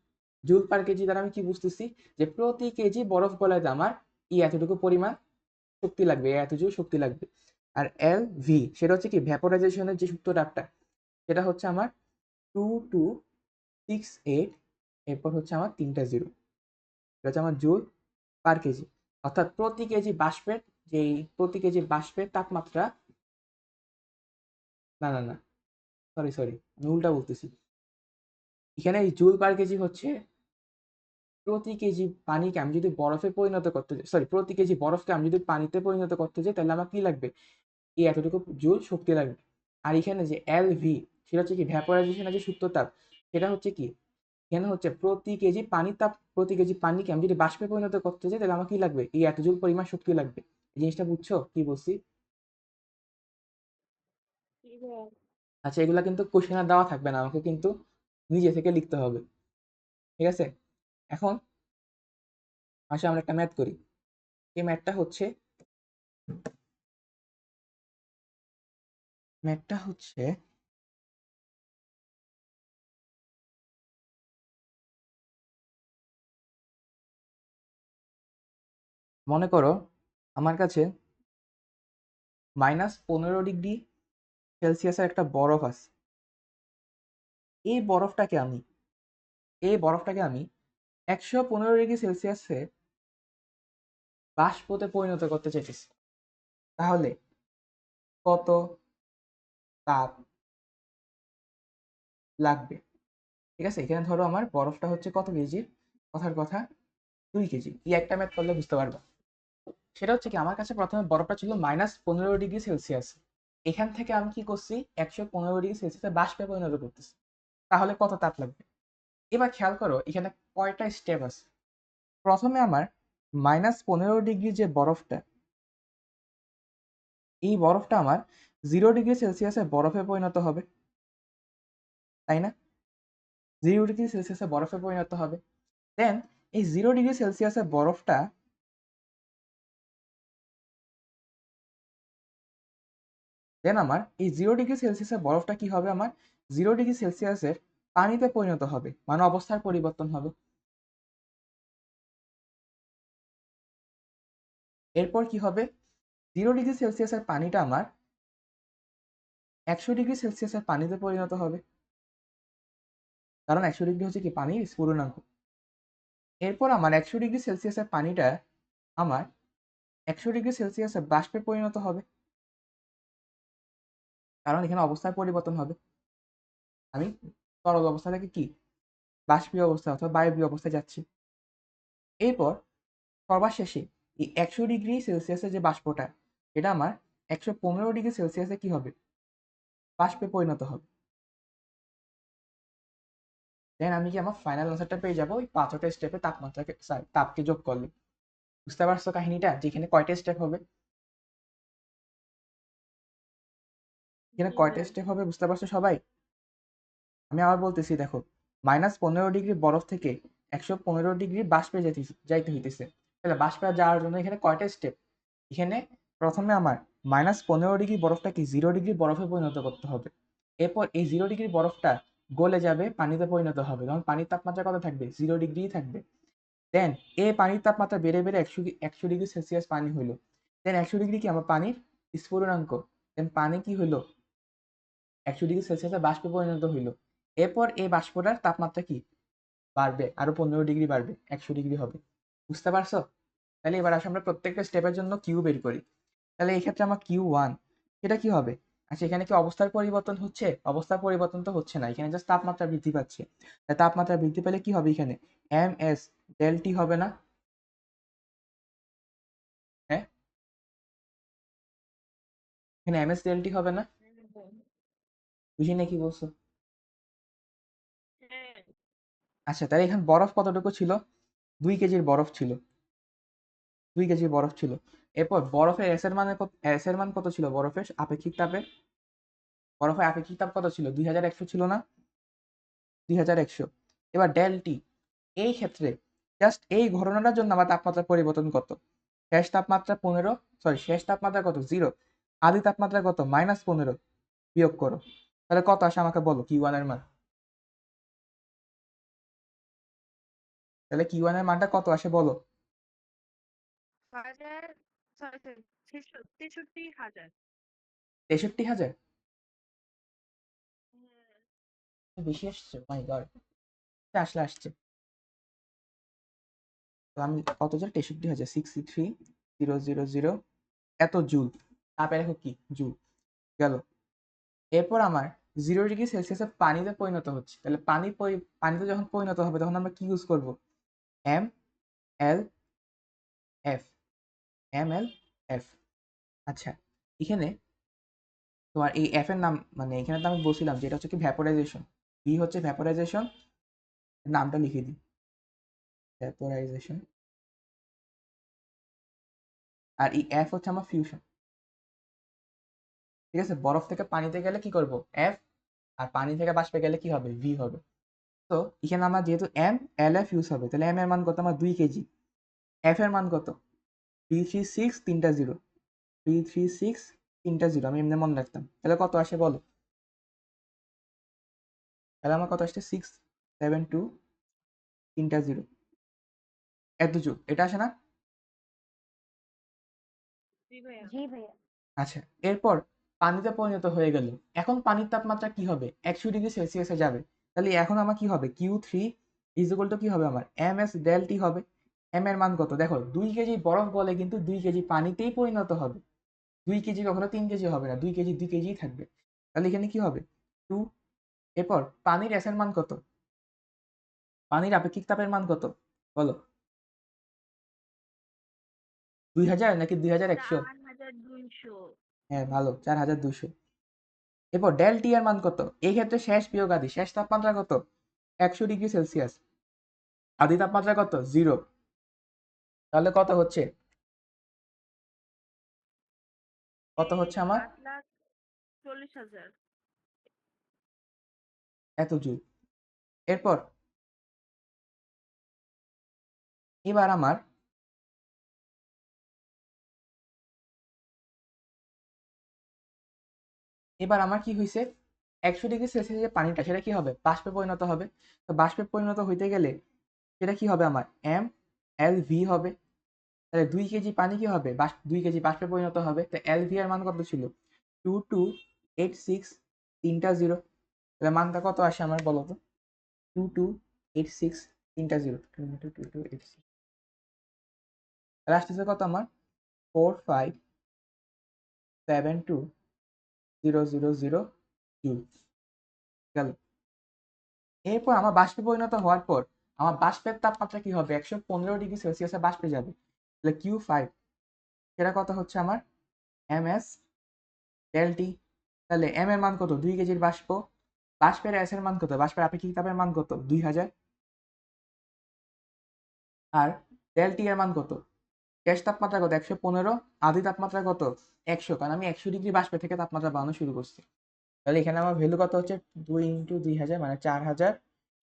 Joule per KG দ্বারা আমি কি বুঝতেছি, যে প্রতি কেজি বরফ গলাইতে আমার এতটুকু পরিমাণ শক্তি লাগবে, এত জুল শক্তি লাগবে। আর এল ভি সেটা হচ্ছে কি ভ্যাপোরাইজেশনের যে সূত্রটা সেটা হচ্ছে আমার 2268, এরপর হচ্ছে আমার 3টা জিরো, এটা হচ্ছে আমার জুল পার কেজি। অর্থাৎ প্রতি কেজি বাষ্পের তাপমাত্রা, না না না, সরি সরি, আমি উল্টা বলতেছি। এখানে এই জুল পার কেজি হচ্ছে প্রতি কেজি পানিকে আমি যদি বরফে পরিণত করতে চাই, সরি, প্রতি কেজি বরফকে আমি যদি পানিতে পরিণত করতে চাই, তাহলে আমার কি লাগবে, এই এতটুকু জুল শক্তি লাগবে। আর এখানে যে এল ভি সেটা হচ্ছে কি ভ্যাপোরাইজেশনের যে সূত্র তাপ, সেটা হচ্ছে কি এখানে হচ্ছে প্রতি কেজি পানিকে আমি যদি বাষ্পে পরিণত করতে চাই, তাহলে আমার কি লাগবে, এই এত জুল পরিমাণ শক্তি লাগবে। এই জিনিসটা বুঝছো কি বলছি? জি ভাইয়া। আচ্ছা, এগুলা কিন্তু কোশ্চেনে দেওয়া থাকবে না, আমাকে কিন্তু নিজে থেকে লিখতে হবে, ঠিক আছে? এখন আসলে আমরা একটা ম্যাথ করি। এই ম্যাথটা হচ্ছে মনে করো আমার কাছে -15 ডিগ্রি সেলসিয়াসের একটা বরফ আছে। এই বরফটাকে আমি এই বরফটাকে আমি 115 ডিগ্রি সেলসিয়াসে বাষ্পতে পরিণত করতে চাইতেছি। তাহলে কত তাপ লাগবে? ঠিক আছে, এখানে ধরো আমার বরফটা হচ্ছে কত কেজি, কথার কথা 2 কেজি। এই একটা ম্যাথ করলে বুঝতে পারবা। সেটা হচ্ছে কি আমার কাছে প্রথমে বরফটা ছিল -15 ডিগ্রি সেলসিয়াস। এখান থেকে আমি কি করছি, 115 ডিগ্রি সেলসিয়াসে বাষ্পে পরিণত করতেছি। তাহলে কত তাপ লাগবে? এবার খেয়াল করো এখানে কয়টা স্টেপ আছে। প্রথমে আমার -15 ডিগ্রি যে বরফটা, এই বরফটা আমার 0 ডিগ্রি সেলসিয়াসে বরফে পরিণত হবে, তাই না? 0 ডিগ্রি সেলসিয়াসে বরফে পরিণত হবে। দেন এই 0 ডিগ্রি সেলসিয়াসে বরফটা, আমার এই 0 ডিগ্রি সেলসিয়াসের বরফটা কি হবে, আমার 0 ডিগ্রি সেলসিয়াসের পানিতে পরিণত হবে, মানে অবস্থার পরিবর্তন হবে। এরপর কি হবে, 0 ডিগ্রি সেলসিয়াসের পানিটা আমার 100 ডিগ্রি সেলসিয়াসের পানিতে পরিণত হবে, কারণ 100 ডিগ্রি হচ্ছে কি পানির স্ফুটনাঙ্ক। এরপর আমার 100 ডিগ্রি সেলসিয়াসের পানিটা আমার 100 ডিগ্রি সেলসিয়াসে বাষ্পে পরিণত হবে, কারণ এখানে অবস্থার পরিবর্তন হবে। আমি তরল অবস্থা থেকে কি বাষ্পীয় অবস্থা অথবা বায়বীয় অবস্থায় যাচ্ছি। এরপর সর্বশেষে এই 100 ডিগ্রি সেলসিয়াসের যে বাষ্পটা, এটা আমার 115 ডিগ্রি সেলসিয়াসে কি হবে, বাষ্পে পরিণত হবে। দেন আমি কি আমার ফাইনাল আনসারটা পেয়ে যাবো ওই 5টা স্টেপে তাপমাত্রাকে, সরি, তাপকে যোগ করলে। বুঝতে পারছো কাহিনীটা, যেখানে কয়টা স্টেপ হবে? এখানে জি কয়টা ভাইয়া। স্টেপ হবে বুঝতে পারছো সবাই? আমি আবার বলতেছি, দেখো, -15 ডিগ্রি বরফ থেকে 115 ডিগ্রি বাষ্পে যাইতে হইতেছে। তাহলে বাষ্পে যাওয়ার জন্য এখানে কয়টা স্টেপ? এখানে প্রথমে আমার -15 ডিগ্রি বরফটাকে 0 ডিগ্রি বরফে পরিণত করতে হবে। এরপর এই 0 ডিগ্রি বরফটা গলে যাবে, পানিতে পরিণত হবে, তখন পানির তাপমাত্রা কত থাকবে, 0 ডিগ্রি থাকবে। দেন এই পানির তাপমাত্রা বেড়ে বেড়ে 100 ডিগ্রি সেলসিয়াস পানি হইলো। দেন 100 ডিগ্রি কি আমার পানির স্ফুটনাঙ্ক। দেন পানি কি হইলো, 100 ডিগ্রি সেলসিয়াসে বাষ্পে পরিণত হইলো। এরপর এই বাষ্পটার তাপমাত্রা কি বাড়বে, আরো 15 ডিগ্রি বাড়বে, 100 ডিগ্রি হবে। বুঝতে পারছো? তাহলে এবার আসলে আমরা প্রত্যেকটা স্টেপের জন্য কিউ বের করি। তাহলে এই ক্ষেত্রে আমার Q1 সেটা কি হবে? আচ্ছা, এখানে কি অবস্থার পরিবর্তন হচ্ছে? অবস্থার পরিবর্তন তো হচ্ছে না, এখানে জাস্ট তাপমাত্রা বৃদ্ধি পাচ্ছে। তাই তাপমাত্রা বৃদ্ধি পেলে কি হবে, এখানে ms del T হবে না? হ্যাঁ, এখানে ms del T হবে না? হ্যাঁ। বুঝি না কি বলছো। হ্যাঁ। আচ্ছা, তাহলে এখানে বরফ কতটুকু ছিল, 2 কেজির বরফ ছিল, 2 কেজির বরফ ছিল। এরপর বরফের এস এর মান কত ছিল, বরফের আপেক্ষিক তাপ কত ছিল, 2100 ছিল না? 2100। এবার ডেল টি, এই ক্ষেত্রে জাস্ট এই ঘটনাটার জন্য আমার তাপমাত্রা পরিবর্তন কত, শেষ তাপমাত্রা কত, 0। আদি তাপমাত্রা কত, -15। বিয়োগ করো, তাহলে কত আসে আমাকে বলো Q1 এর মান। তাহলে Q1 এর মানটা কত আসে বলো? 1000 সরি 63,000। 63,000? হ্যাঁ। বেশি আসছে, মাই গড। আসলে আসছে। তো আমি কত জন, 63,000, 63,000 এত জুল। তারপরে দেখো কি জুল গেল। এরপর আমার 0 ডিগ্রি সেলসিয়াসে পানিতে পরিণত হচ্ছে, তাহলে পানিতে যখন পরিণত হবে তখন আমরা কি ইউজ করব? M L F, M L F. আচ্ছা, এখানে তোমার এই এফ এর নাম, মানে এখানে তো আমি বলছিলাম যে এটা হচ্ছে কি ভ্যাপোরাইজেশন, বি হচ্ছে ভ্যাপোরাইজেশন, নামটা লিখে দিই, ভ্যাপোরাইজেশন। আর এই এফ হচ্ছে আমার ফিউশন। ঠিক আছে, বরফ থেকে পানিতে গেলে কি করব? এফ। আর পানি থেকে বাষ্পে গেলে কি হবে? ভি হবে। তো এখানে আমার যেহেতু এম এল এফ ইউজ হবে, তাহলে এম এর মান কত? আমার 2 কেজি। এফ এর মান কত? 336, তিনটা জিরো, 336 তিনটা জিরো, আমি এমনি মনে রাখতাম। তাহলে কত আসে বলো? তাহলে আমার কত আসছে? 672, তিনটা জিরো, এত জুল। এটা আসে না? জি ভাইয়া। জি ভাইয়া। আচ্ছা, এরপর পানিতে পরিণত হয়ে গেল। এখন পানির তাপমাত্রা কি হবে? 100 ডিগ্রি সেলসিয়াসে যাবে। তাহলে এখন আমার কি হবে? Q3 ইজ ইকুয়াল টু কি হবে? আমার এম এস ডেল টি হবে। এম এর মান কত? দেখো 2 কেজি বরফ গলে কিন্তু 2 কেজি পানিতেই পরিণত হবে। 2 কেজি কখনো 3 কেজি হবে না, 2 কেজি 2 কেজিই থাকবে। তাহলে এখানে কি হবে? 2। এরপর পানির এস এর মান কত? পানির আপেক্ষিক তাপের মান কত বলো? 2000 নাকি 2100? 4,200। হ্যাঁ ভালো, 4200। এরপর ডেল টি এর মান কত? এই ক্ষেত্রে শেষ বিয়োগাদি, শেষ তাপমাত্রা কত? 100 ডিগ্রি সেলসিয়াস। আদি তাপমাত্রা কত? 0। তাহলে কত হচ্ছে? কত এই হচ্ছে আমার? 8,40,000। এত জুল। এরপর এবার আমার কি হয়েছে? 100 ডিগ্রি সেলসিয়াস যে পানিটা, সেটা কি হবে? বাষ্পে পরিণত হবে। তো বাষ্পে পরিণত হইতে গেলে সেটা কি হবে? আমার এম এল ভি হবে। তাহলে 2 কেজি পানি কি হবে? 2 কেজি বাষ্পে পরিণত হবে। তো এল ভি এর মান কত ছিল? 2286, তিনটা জিরো। তাহলে মানটা কত আসে আমার বলো তো? 2286, তিনটা জিরো, 2286। তাহলে আসতেছে কত আমার? 4572000 জুল গেল। এরপর আমার বাষ্পে পরিণত হওয়ার পর আমার বাষ্পের তাপমাত্রা কি হবে? 115 ডিগ্রি সেলসিয়াসে বাষ্পে যাবে। তাহলে Q5 সেটা কত হচ্ছে আমার? M S del T. তাহলে এম এর মান কত? 2 কেজির বাষ্প। বাষ্পের এস এর মান কত? বাষ্পের আপেক্ষিক তাপের মান কত? 2000। আর ডেল টি এর মান কত? শেষ তাপমাত্রা কত? 115। আদি তাপমাত্রা কত? 100, কারণ আমি 100 ডিগ্রি বাষ্পে থেকে তাপমাত্রা বাড়ানো শুরু করছি। তাহলে এখানে আমার ভ্যালু কত হচ্ছে? 2 × 2000 মানে 4000।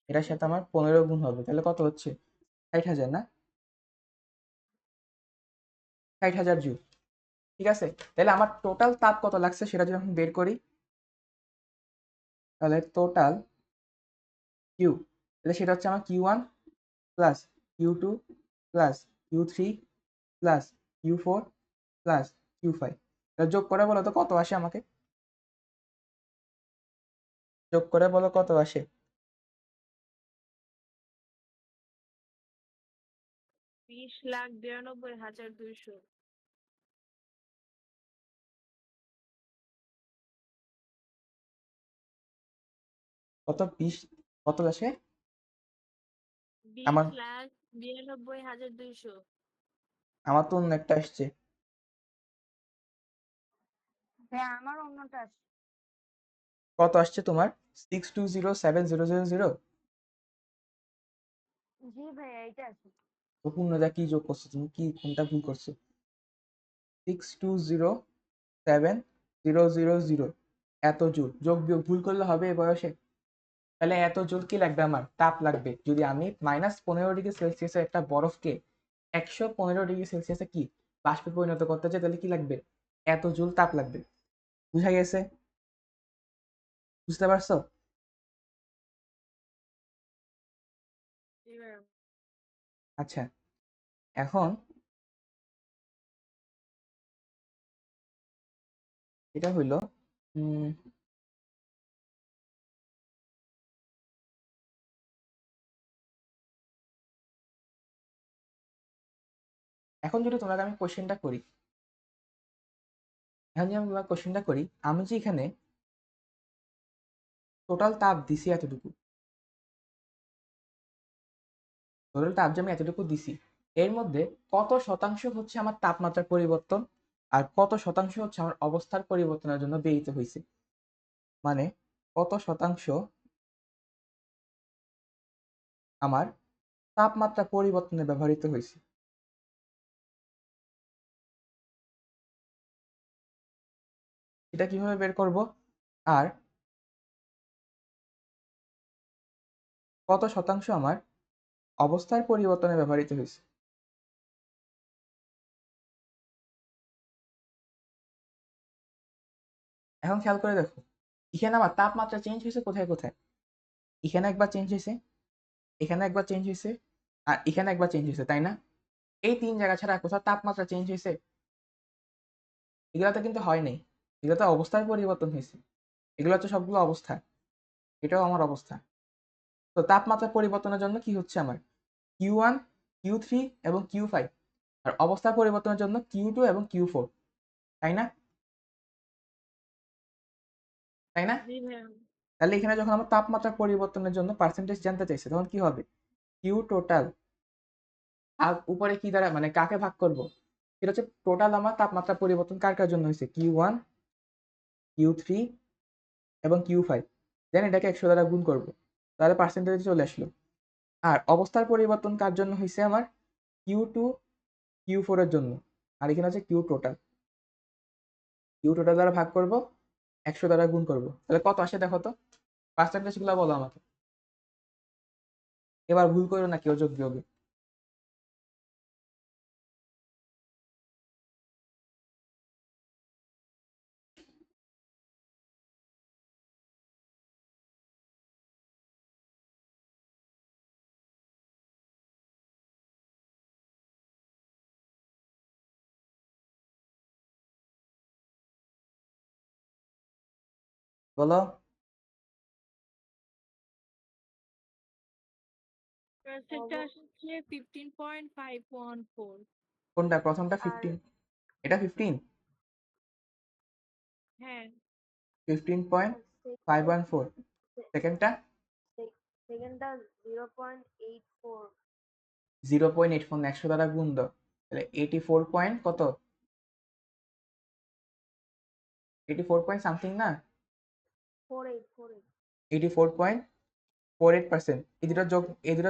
এটার সাথে আমার 15 গুণ হবে, তাহলে কত হচ্ছে? 60,000 না? 60,000 জুল। ঠিক আছে, তাহলে আমার টোটাল তাপ কত লাগছে সেটা যদি আমি বের করি, তাহলে টোটাল কিউ, তাহলে সেটা হচ্ছে আমার Q1 plus Q2 plus Q3 plus Q4 plus Q5। তাহলে যোগ করে বলো তো কত আসে আমাকে? যোগ করে বলো কত আসে? 20,92,200। কত? 20? কত আসে? বিশ আমার লাখ 92,200। আমার তো অন্য একটা আসছে। হ্যাঁ, আমার অন্যটা আছে। কত আসছে তোমার? 6207000। জি ভাইয়া, এইটা আছে। তো পূর্ণদা কি যোগ করছো তুমি? কি কোনটা ভুল করছো? 6207000 এত জুল। যোগ বিয়োগ ভুল করলে হবে এ বয়সে? তাহলে এত জুল কি লাগবে? আমার তাপ লাগবে। যদি আমি -15 ডিগ্রি সেলসিয়াসে একটা বরফকে 115 ডিগ্রি সেলসিয়াসে কি বাষ্পে পরিণত করতে চাই, তাহলে কি লাগবে? এত জুল তাপ লাগবে। বুঝা গেছে? বুঝতে পারছো? জি ভাইয়া। আচ্ছা, এখন এটা হইল এখন যদি তোমাকে আমি কোশ্চেনটা করি, আমি যে এখানে টোটাল তাপ দিছি এতটুকু, এর মধ্যে কত শতাংশ হচ্ছে আমার তাপমাত্রার পরিবর্তন আর কত শতাংশ হচ্ছে আমার অবস্থার পরিবর্তনের জন্য ব্যয়িত হয়েছে, মানে কত শতাংশ আমার তাপমাত্রা পরিবর্তনে ব্যবহৃত হয়েছে। এটা কিভাবে বের করব, আর কত শতাংশ আমার অবস্থার পরিবর্তনে ব্যবহৃত হয়েছে। এখন খেয়াল করে দেখো, এখানে আমার তাপমাত্রা চেঞ্জ হয়েছে কোথায় কোথায়, এখানে একবার চেঞ্জ হয়েছে, এখানে একবার চেঞ্জ হয়েছে, আর এখানে একবার চেঞ্জ হয়েছে, তাই না? এই 3 জায়গা ছাড়া কোথাও তাপমাত্রা চেঞ্জ হয়েছে? এগুলো তো কিন্তু হয় নাই, এগুলো তো অবস্থার পরিবর্তন হয়েছে, এগুলো হচ্ছে সবগুলো অবস্থা, এটাও আমার অবস্থা। তো তাপমাত্রা পরিবর্তনের জন্য কি হচ্ছে আমার Q1, Q3 এবং Q5, আর অবস্থার পরিবর্তনের জন্য Q2 এবং Q4, তাই না? তাই না? জি ভাইয়া। তাহলে এখানে যখন আমার তাপমাত্রা পরিবর্তনের জন্য পার্সেন্টেজ জানতে চাইছে, তখন কি হবে? কিউ টোটাল আর উপরে কি দ্বারা, মানে কাকে ভাগ করব, সেটা হচ্ছে টোটাল আমার তাপমাত্রা পরিবর্তন কার কার জন্য হয়েছে, Q1, Q3 এবং Q5, দেন এটাকে 100 দ্বারা গুণ করব, তাহলে পার্সেন্টেজ চলে আসলো। আর অবস্থার পরিবর্তন কার জন্য হয়েছে, আমার Q2, Q4 এর জন্য, আর এখানে আছে কিউ টোটাল দ্বারা ভাগ করব, 100 দ্বারা গুণ করব, তাহলে কত আসে দেখো তো, পার্সেন্টেজ গুলো বলো আমাকে, এবার ভুল করো না কেউ যোগ বিয়োগে। বলো পার্সেন্টটা আসছে 15.514। কোনটা, প্রথমটা আর 15, এটা 15, হ্যাঁ। 15.514, সেকেন্ডটা সেকেন্ডটা 0.84। 0.84, 100 দ্বারা গুণ দাও, তাহলে 84 পয়েন্ট কত, 84 পয়েন্ট সামথিং না, 48 84.48%, এই দুটো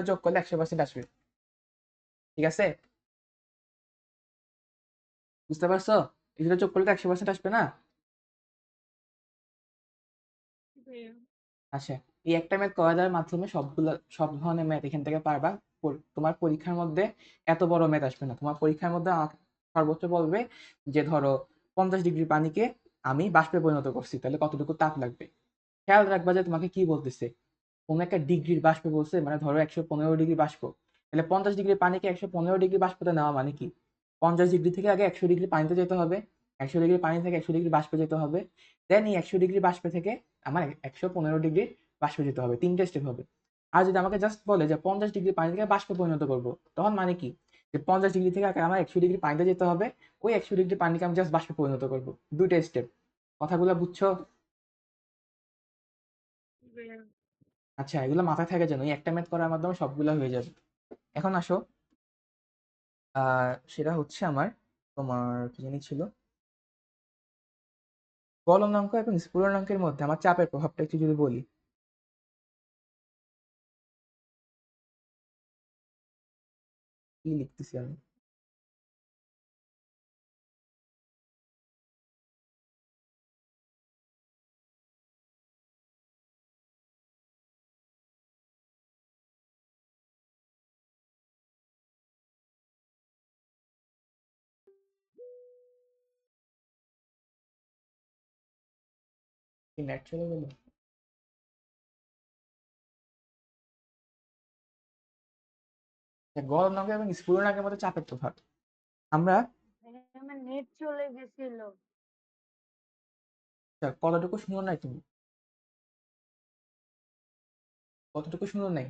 যোগ করলে 100% আসবে, ঠিক আছে? বুঝতে পারছো? এই দুটো যোগ করলে 100% আসবে না? ভাইয়া। আচ্ছা, এই একটা ম্যাথ করা যাওয়ার মাধ্যমে সব ধরনের ম্যাথ এখান থেকে পারবা। তোমার পরীক্ষার মধ্যে এত বড় ম্যাথ আসবে না, তোমার পরীক্ষার মধ্যে সর্বোচ্চ বলবে যে ধরো 50 ডিগ্রি পানিকে আমি বাষ্পে পরিণত করছি, তাহলে কতটুকু তাপ লাগবে। খেয়াল রাখবা যে তোমাকে কি বলতেছে, কোন একটা ডিগ্রির বাষ্পে বলছে, মানে ধরো 115 ডিগ্রি বাষ্প, তাহলে 50 ডিগ্রি পানিকে 115 ডিগ্রি বাষ্পতে নেওয়া মানে কি, 50 ডিগ্রি থেকে আগে 100 ডিগ্রি পানিতে যেতে হবে, 100 ডিগ্রি পানি থেকে 100 ডিগ্রি বাষ্পে যেতে হবে, দেন এই 100 ডিগ্রি বাষ্পে থেকে আমার 115 ডিগ্রি বাষ্পে যেতে হবে, 3টে স্টেপ হবে। আর যদি আমাকে জাস্ট বলে যে 50 ডিগ্রি পানি থেকে বাষ্পে পরিণত করবো, তখন মানে কি, যে 50 ডিগ্রি থেকে আগে আমার 100 ডিগ্রি পানিতে যেতে হবে, ওই 100 ডিগ্রি পানিকে আমি জাস্ট বাষ্পে পরিণত করবো, 2টে স্টেপ। কথাগুলো বুঝছো? ভাইয়া। আচ্ছা, এগুলো মাথায় থাকে যেন, এই একটা ম্যাথ করার মাধ্যমে সবগুলো হয়ে যাবে। এখন আসো, সেটা হচ্ছে আমার, তোমার কি জানি ছিল, গলনাঙ্ক এবং স্ফুটনাঙ্কের মধ্যে আমার চাপের প্রভাবটা একটু যদি বলি। কি লিখতেছি আমি, কি নেট চলে গেল? গলনাঙ্ক এবং স্ফুটনাঙ্কের মধ্যে চাপের প্রভাব, আমরা আমার নেট চলে গেছিল। আচ্ছা, কতটুকু শুনো নাই তুমি? কতটুকু শুনো নাই?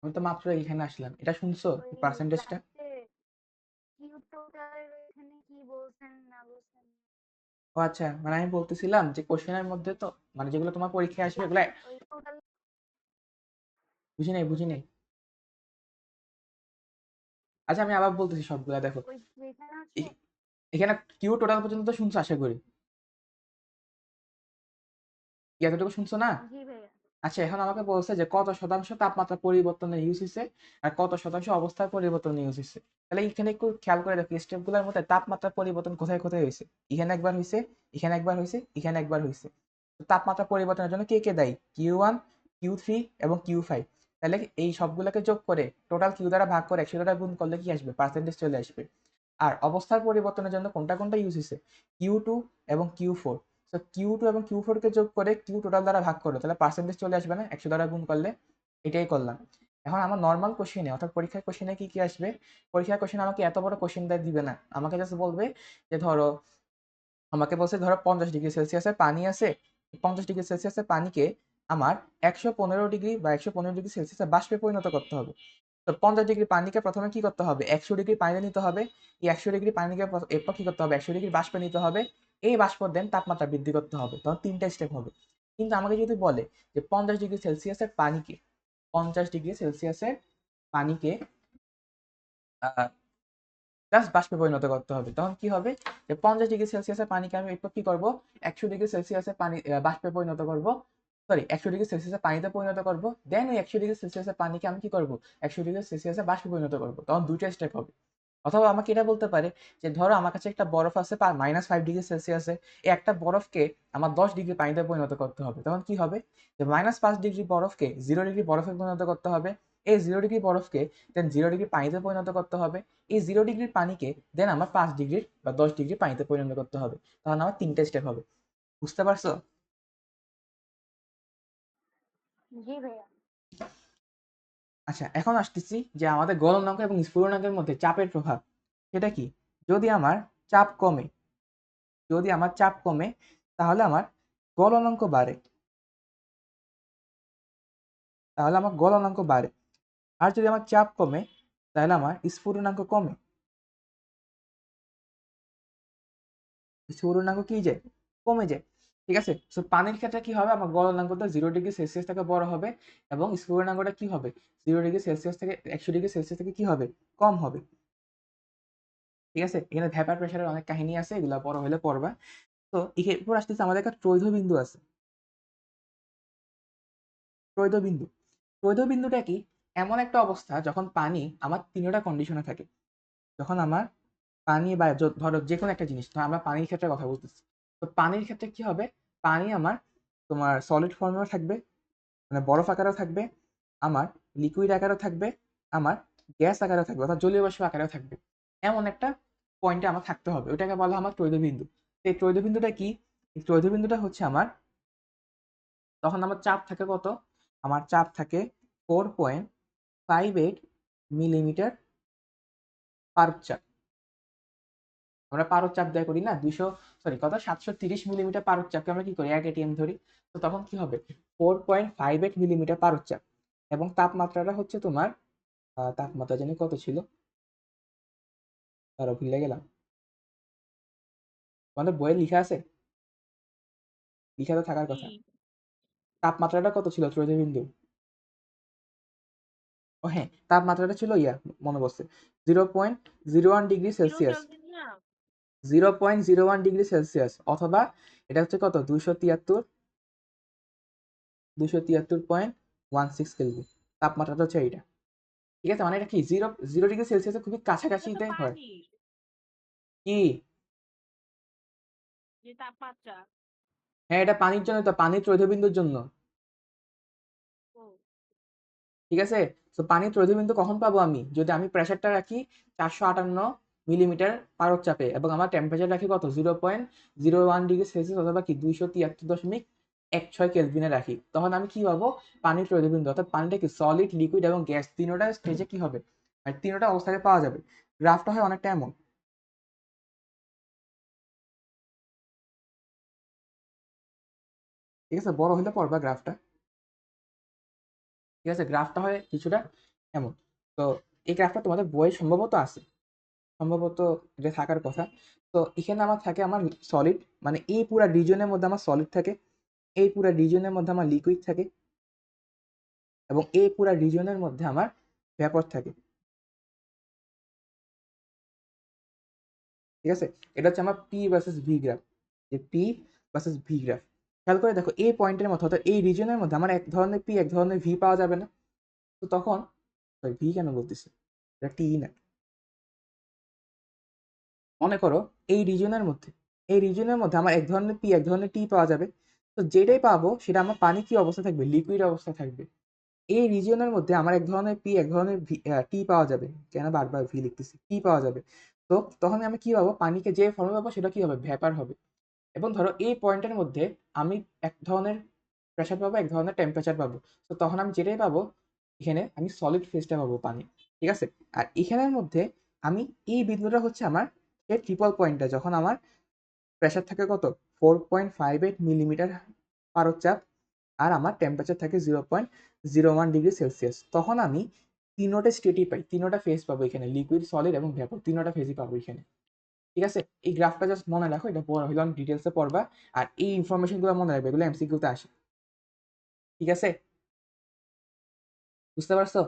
আমি তো মাত্র এখানে আসলাম, এটা শুনছো ওই পার্সেন্টেজটা? লাস্টে কিউ টোটালের এখানে কি বলছেন না বলছেন? ও আচ্ছা, মানে আমি বলতেছিলাম যে কোশ্চেনের মধ্যে তো মানে যেগুলো তোমার পরীক্ষায় আসবে এগুলো ওই টোটাল বুঝি নাই বুঝি নাই। আচ্ছা আমি আবার বলতেছি সবগুলা দেখো। ওই এখানে হচ্ছে। এ- এখানে কিউ টোটাল পর্যন্ত তো শুনছো আশা করি, কি এতটুকু শুনছো না? জি ভাইয়া। আচ্ছা এখন আমাকে বলছে যে কত শতাংশ তাপমাত্রা পরিবর্তনে ইউজ হয়েছে আর কত শতাংশ অবস্থার পরিবর্তনে ইউজ হয়েছে। তাহলে এখানে একটু খেয়াল করে দেখো স্টেপ গুলোর মধ্যে তাপমাত্রা পরিবর্তন কোথায় কোথায় হয়েছে। এখানে একবার হয়েছে, এখানে একবার হয়েছে, এখানে একবার হয়েছে। তো তাপমাত্রা পরিবর্তনের জন্য কে কে দায়ী? Q1, Q3 এবং Q5। তাহলে এই সবগুলোকে যোগ করে টোটাল কিউ দ্বারা ভাগ করে 100 দ্বারা গুণ করলে কি আসবে? পার্সেন্টেজ চলে আসবে। আর অবস্থার পরিবর্তনের জন্য কোনটা কোনটা ইউজ হয়েছে? Q2 এবং Q4। তো Q2 এবং Q4 কে যোগ করে Q টোটাল দ্বারা ভাগ করো, তাহলে পার্সেন্টেজ চলে আসবে না? 100 দ্বারা গুণ করলে। এটাই করলাম। এখন আমার নর্মাল কোশ্চেনে অর্থাৎ পরীক্ষার কোশ্চেনে কি কি আসবে? পরীক্ষার কোশ্চেন আমাকে এত বড় কোশ্চেন দিবে না, আমাকে জাস্ট বলবে যে ধরো, আমাকে বলছে ধরো 50 ডিগ্রি সেলসিয়াসের পানি আছে, 50 ডিগ্রি সেলসিয়াসের পানিকে আমার 115 ডিগ্রি বা 115 ডিগ্রি সেলসিয়াসে বাষ্পে পরিণত করতে হবে। তো 50 ডিগ্রি পানিকে প্রথমে কি করতে হবে? 100 ডিগ্রি পানিতে নিতে হবে। এই 100 ডিগ্রি পানিকে এরপর কি করতে হবে? 100 ডিগ্রি বাষ্পে নিতে হবে। এই বাষ্প দেন তাপমাত্রা বৃদ্ধি করতে হবে, তখন 3টা স্টেপ হবে। কিন্তু আমাকে যদি বলে যে 50 ডিগ্রি সেলসিয়াসের পানিকে জাস্ট বাষ্পে পরিণত করতে হবে, তখন কি হবে? যে 50 ডিগ্রি সেলসিয়াসের পানিকে আমি এরপর কি করবো? 100 ডিগ্রি সেলসিয়াসের পানি বাষ্পে পরিণত করব, সরি 100 ডিগ্রি সেলসিয়াসের পানিতে পরিণত করব। দেন ওই 100 ডিগ্রি সেলসিয়াসের পানিকে আমি কি করব? 100 ডিগ্রি সেলসিয়াসে বাষ্পে পরিণত করবো, তখন দুইটা স্টেপ হবে। অথবা আমাকে এটা বলতে পারে যে ধরো আমার কাছে একটা বরফ আছে -5 ডিগ্রি সেলসিয়াসে, এই একটা বরফকে আমার 10 ডিগ্রি পানিতে পরিণত করতে হবে, তখন কি হবে? যে -5 ডিগ্রি বরফকে 0 ডিগ্রি বরফে পরিণত করতে হবে। এই 0 ডিগ্রি বরফকে দেন 0 ডিগ্রি পানিতে পরিণত করতে হবে। এই 0 ডিগ্রির পানিকে দেন আমার 5 ডিগ্রি বা 10 ডিগ্রি পানিতে পরিণত করতে হবে, তখন আমার 3টে স্টেপ হবে। বুঝতে পারছো? জি ভাইয়া। আচ্ছা এখন আসতেছি যে আমাদের গলনাঙ্ক এবং স্ফুটনাঙ্কের মধ্যে চাপের প্রভাব, সেটা কি? যদি আমার চাপ কমে, যদি আমার চাপ কমে তাহলে আমার গলনাঙ্ক বাড়ে, তাহলে আমার গলনাঙ্ক বাড়ে। আর যদি আমার চাপ কমে তাহলে আমার স্ফুটনাঙ্ক কমে। স্ফুটনাঙ্ক কি যায়? কমে যায়। ঠিক আছে, সো পানির ক্ষেত্রে কি হবে? আমার গলনাঙ্কটা 0 ডিগ্রি সেলসিয়াস থেকে বড় হবে এবং স্ফুটনাঙ্কটা কি হবে? 0 ডিগ্রি সেলসিয়াস থেকে 100 ডিগ্রি সেলসিয়াস থেকে কি হবে? কম হবে। ঠিক আছে, এখানে ভ্যাপার প্রেশারের অনেক কাহিনী আছে, এগুলা বড় হলে পড়বা। তো এরপর আসতেছে আমাদের একটা ত্রৈধ বিন্দু আছে। ত্রৈধ বিন্দু, ত্রৈধ বিন্দুটা কি? এমন একটা অবস্থা যখন পানি আমার তিনটা কন্ডিশনে থাকে। যখন আমার পানি বা ধরো যে কোনো একটা জিনিস, ধরো আমরা পানির ক্ষেত্রে কথা বলতেছি, তো পানির ক্ষেত্রে কি হবে? পানি আমার তোমার সলিড ফর্মেও থাকবে, মানে বরফ আকারেও থাকবে, আমার লিকুইড আকারেও থাকবে, আমার গ্যাস আকারেও থাকবে, অর্থাৎ জলীয় বাষ্প আকারেও থাকবে। এমন একটা পয়েন্টে আমার থাকতে হবে, ওইটাকে বলা হয় আমার ত্রৈধবিন্দু। এই ত্রৈধবিন্দুটা কি? এই ত্রৈধবিন্দুটা হচ্ছে আমার, তখন আমার চাপ থাকে কত? আমার চাপ থাকে 4.58 মিলিমিটার পারদ চাপ। আমরা পারদ চাপ দেয়া করি না 730 মিলিমিটার পারদ চাপকে আমরা কি করি? 1 ATM ধরি। তো তখন কি হবে? 4.58 মিলিমিটার পারদ চাপ। এবং তাপমাত্রাটা হচ্ছে তোমার তাপমাত্রা জানি কত ছিল, তারা ভুলে গেলাম। আমাদের বইয়ে লিখা আছে, লিখা তো থাকার কথা। কি তাপমাত্রাটা কত ছিল ত্রৈধ বিন্দু? ও হ্যাঁ, তাপমাত্রাটা ছিল মনে পড়ছে, 0.01 ডিগ্রি সেলসিয়াস। জিরো কেলভিন না? 0.01 ডিগ্রি সেলসিয়াস, অথবা এটা হচ্ছে কত? 273.16 কেলভিন। তাপমাত্রাটা হচ্ছে এইটা। ঠিক আছে, মানে এটা কি 0 ডিগ্রি সেলসিয়াসের খুবই এটা তো কাছাকাছিতে হয়। পানি, কি? যে তাপমাত্রা। হ্যাঁ, এটা পানির জন্য, তো পানির ত্রৈধবিন্দুর জন্য। ও ঠিক আছে, তো পানির ত্রৈধবিন্দু কখন পাবো আমি? যদি আমি প্রেসারটা রাখি 458 মিলিমিটার পারদ চাপে এবং আমার টেম্পারেচার রাখি কত? 0.01 ডিগ্রি সেলসিয়াস, অথবা কি 273.16 কেলভিনে রাখি, তখন আমি কি পাবো? পানির ত্রৈধবিন্দু, অর্থাৎ পানিটা কি সলিড, লিকুইড এবং গ্যাস তিনোটা স্টেজে কি হবে? আর তিনোটা অবস্থায় পাওয়া যাবে। গ্রাফটা হয় অনেকটা এমন। ঠিক আছে, বড় হলে পড়বা গ্রাফটা। ঠিক আছে, গ্রাফটা হয় কিছুটা এমন। তো এই গ্রাফটা তোমাদের বইয়ে সম্ভবত আছে, সম্ভবত এটা থাকার কথা। তো এখানে আমার থাকে আমার সলিড, মানে এই পুরা রিজনের মধ্যে আমার সলিড থাকে, এই পুরা রিজনের মধ্যে আমার লিকুইড থাকে, এবং এই পুরা রিজনের মধ্যে আমার ভ্যাপর থাকে। ঠিক আছে, এটা হচ্ছে আমার পি ভার্সেস ভি গ্রাফ, যে পি ভার্সেস ভি গ্রাফ। খেয়াল করে দেখো, এই পয়েন্টের মধ্যে অর্থাৎ এই রিজনের মধ্যে আমার এক ধরনের পি এক ধরনের ভি পাওয়া যাবে না। তো তখন ভি কেন বলতেছি, এটা টি না। মনে করো এই রিজনের মধ্যে, এই রিজনের মধ্যে আমার এক ধরনের পি এক ধরনের টি পাওয়া যাবে। তো যেটাই পাবো সেটা আমার পানি কি অবস্থা থাকবে, লিকুইড অবস্থা থাকবে। এই রিজিয়নের মধ্যে আমার এক ধরনের পি এক ধরনের টি পাওয়া যাবে, কেন বারবার ভি লিখতেছি, টি পাওয়া যাবে। তো তখন আমি কি পাবো, পানিকে যে ফর্মে পাবো সেটা কি হবে, ভ্যাপার হবে। এবং ধরো এই পয়েন্টের মধ্যে আমি এক ধরনের প্রেশার পাবো, এক ধরনের টেম্পারেচার পাবো। তো তখন আমি যেটাই পাবো, এখানে আমি সলিড ফেজটা পাবো, পানি। ঠিক আছে, আর এখানের মধ্যে আমি এই বিন্দুটা হচ্ছে আমার এই ট্রিপল পয়েন্টটা, যখন আমার প্রেশার থাকে কত, 4.58 মিলিমিটার পারদ চাপ, আর আমার টেম্পারেচার থাকে 0.01 ডিগ্রি সেলসিয়াস। তখন আমি তিনোটা স্টেটই পাই, তিনোটা ফেজ পাবো এখানে, লিকুইড, সলিড এবং ভ্যাপর, তিনোটা ফেজই পাবো এখানে। ঠিক আছে, এই গ্রাফটা জাস্ট মনে রাখো, এটা পড়া হইলো ডিটেলসে পড়বা। আর এই ইনফরমেশনগুলো মনে রাখবে, এগুলো এমসিকিউতে আসে। ঠিক আছে, বুঝতে পারছো?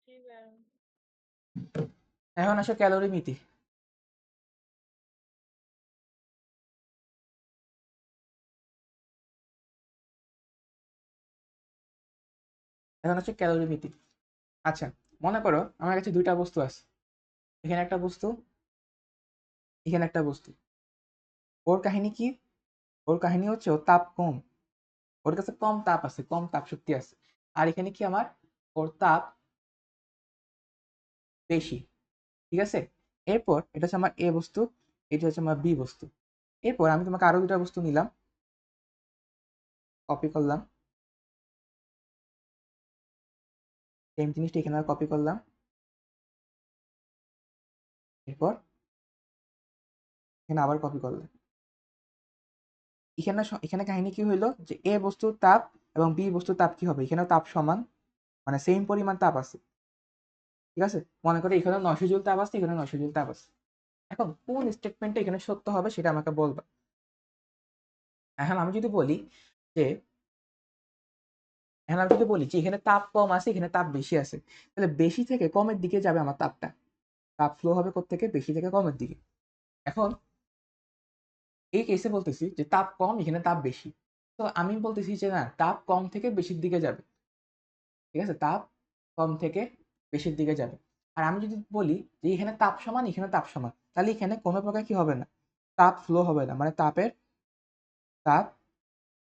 ঠিক আছে। এখন আসো ক্যালোরিমিতি। এখন হচ্ছে ক্যালোরিমিতি। আচ্ছা, মনে করো আমার কাছে দুইটা বস্তু আছে, এখানে একটা বস্তু, এখানে একটা বস্তু। ওর কাহিনী কি, ওর কাহিনী হচ্ছে ওর তাপ কম, ওর কাছে কম তাপ আছে, কম তাপ শক্তি আছে। আর এখানে কি আমার, ওর তাপ বেশি। ঠিক আছে, এরপর এটা হচ্ছে আমার এ বস্তু, এটা হচ্ছে আমার বি বস্তু। এরপর আমি তোমাকে আরো দুটা বস্তু নিলাম, কপি করলাম, সেম জিনিসটা এখানে কপি করলাম। এরপর এখানে আবার কপি করলাম। এখানে এখানে কাহিনী কি হইলো, যে এ বস্তুর তাপ এবং বি বস্তুর তাপ কি হবে, এখানে তাপ সমান, মানে সেম পরিমাণ তাপ আছে। ঠিক আছে, মনে করো এখানে 900 জুল তাপ আছে, এখানে 900 জুল তাপ আছে। এখন কোন স্টেটমেন্টটা এখানে সত্য হবে সেটা আমাকে বলবা। এখন আমি যদি বলি যে, এখন আমি যদি বলি যে এখানে তাপ কম আছে, এখানে তাপ বেশি আছে, তাহলে বেশি থেকে কমের দিকে যাবে আমার তাপটা, তাপ ফ্লো হবে কোত্থেকে, বেশি থেকে কমের দিকে। এখন এই কেসে বলতেছি যে তাপ কম, এখানে তাপ বেশি। তো আমি বলতেছি যে না, তাপ কম থেকে বেশির দিকে যাবে। ঠিক আছে, তাপ কম থেকে বেশির দিকে যাবে। আর আমি যদি বলি যে এখানে তাপ সমান, এখানে তাপ সমান, তাহলে এখানে কোনো প্রকার কি হবে না, তাপ ফ্লো হবে না, মানে তাপ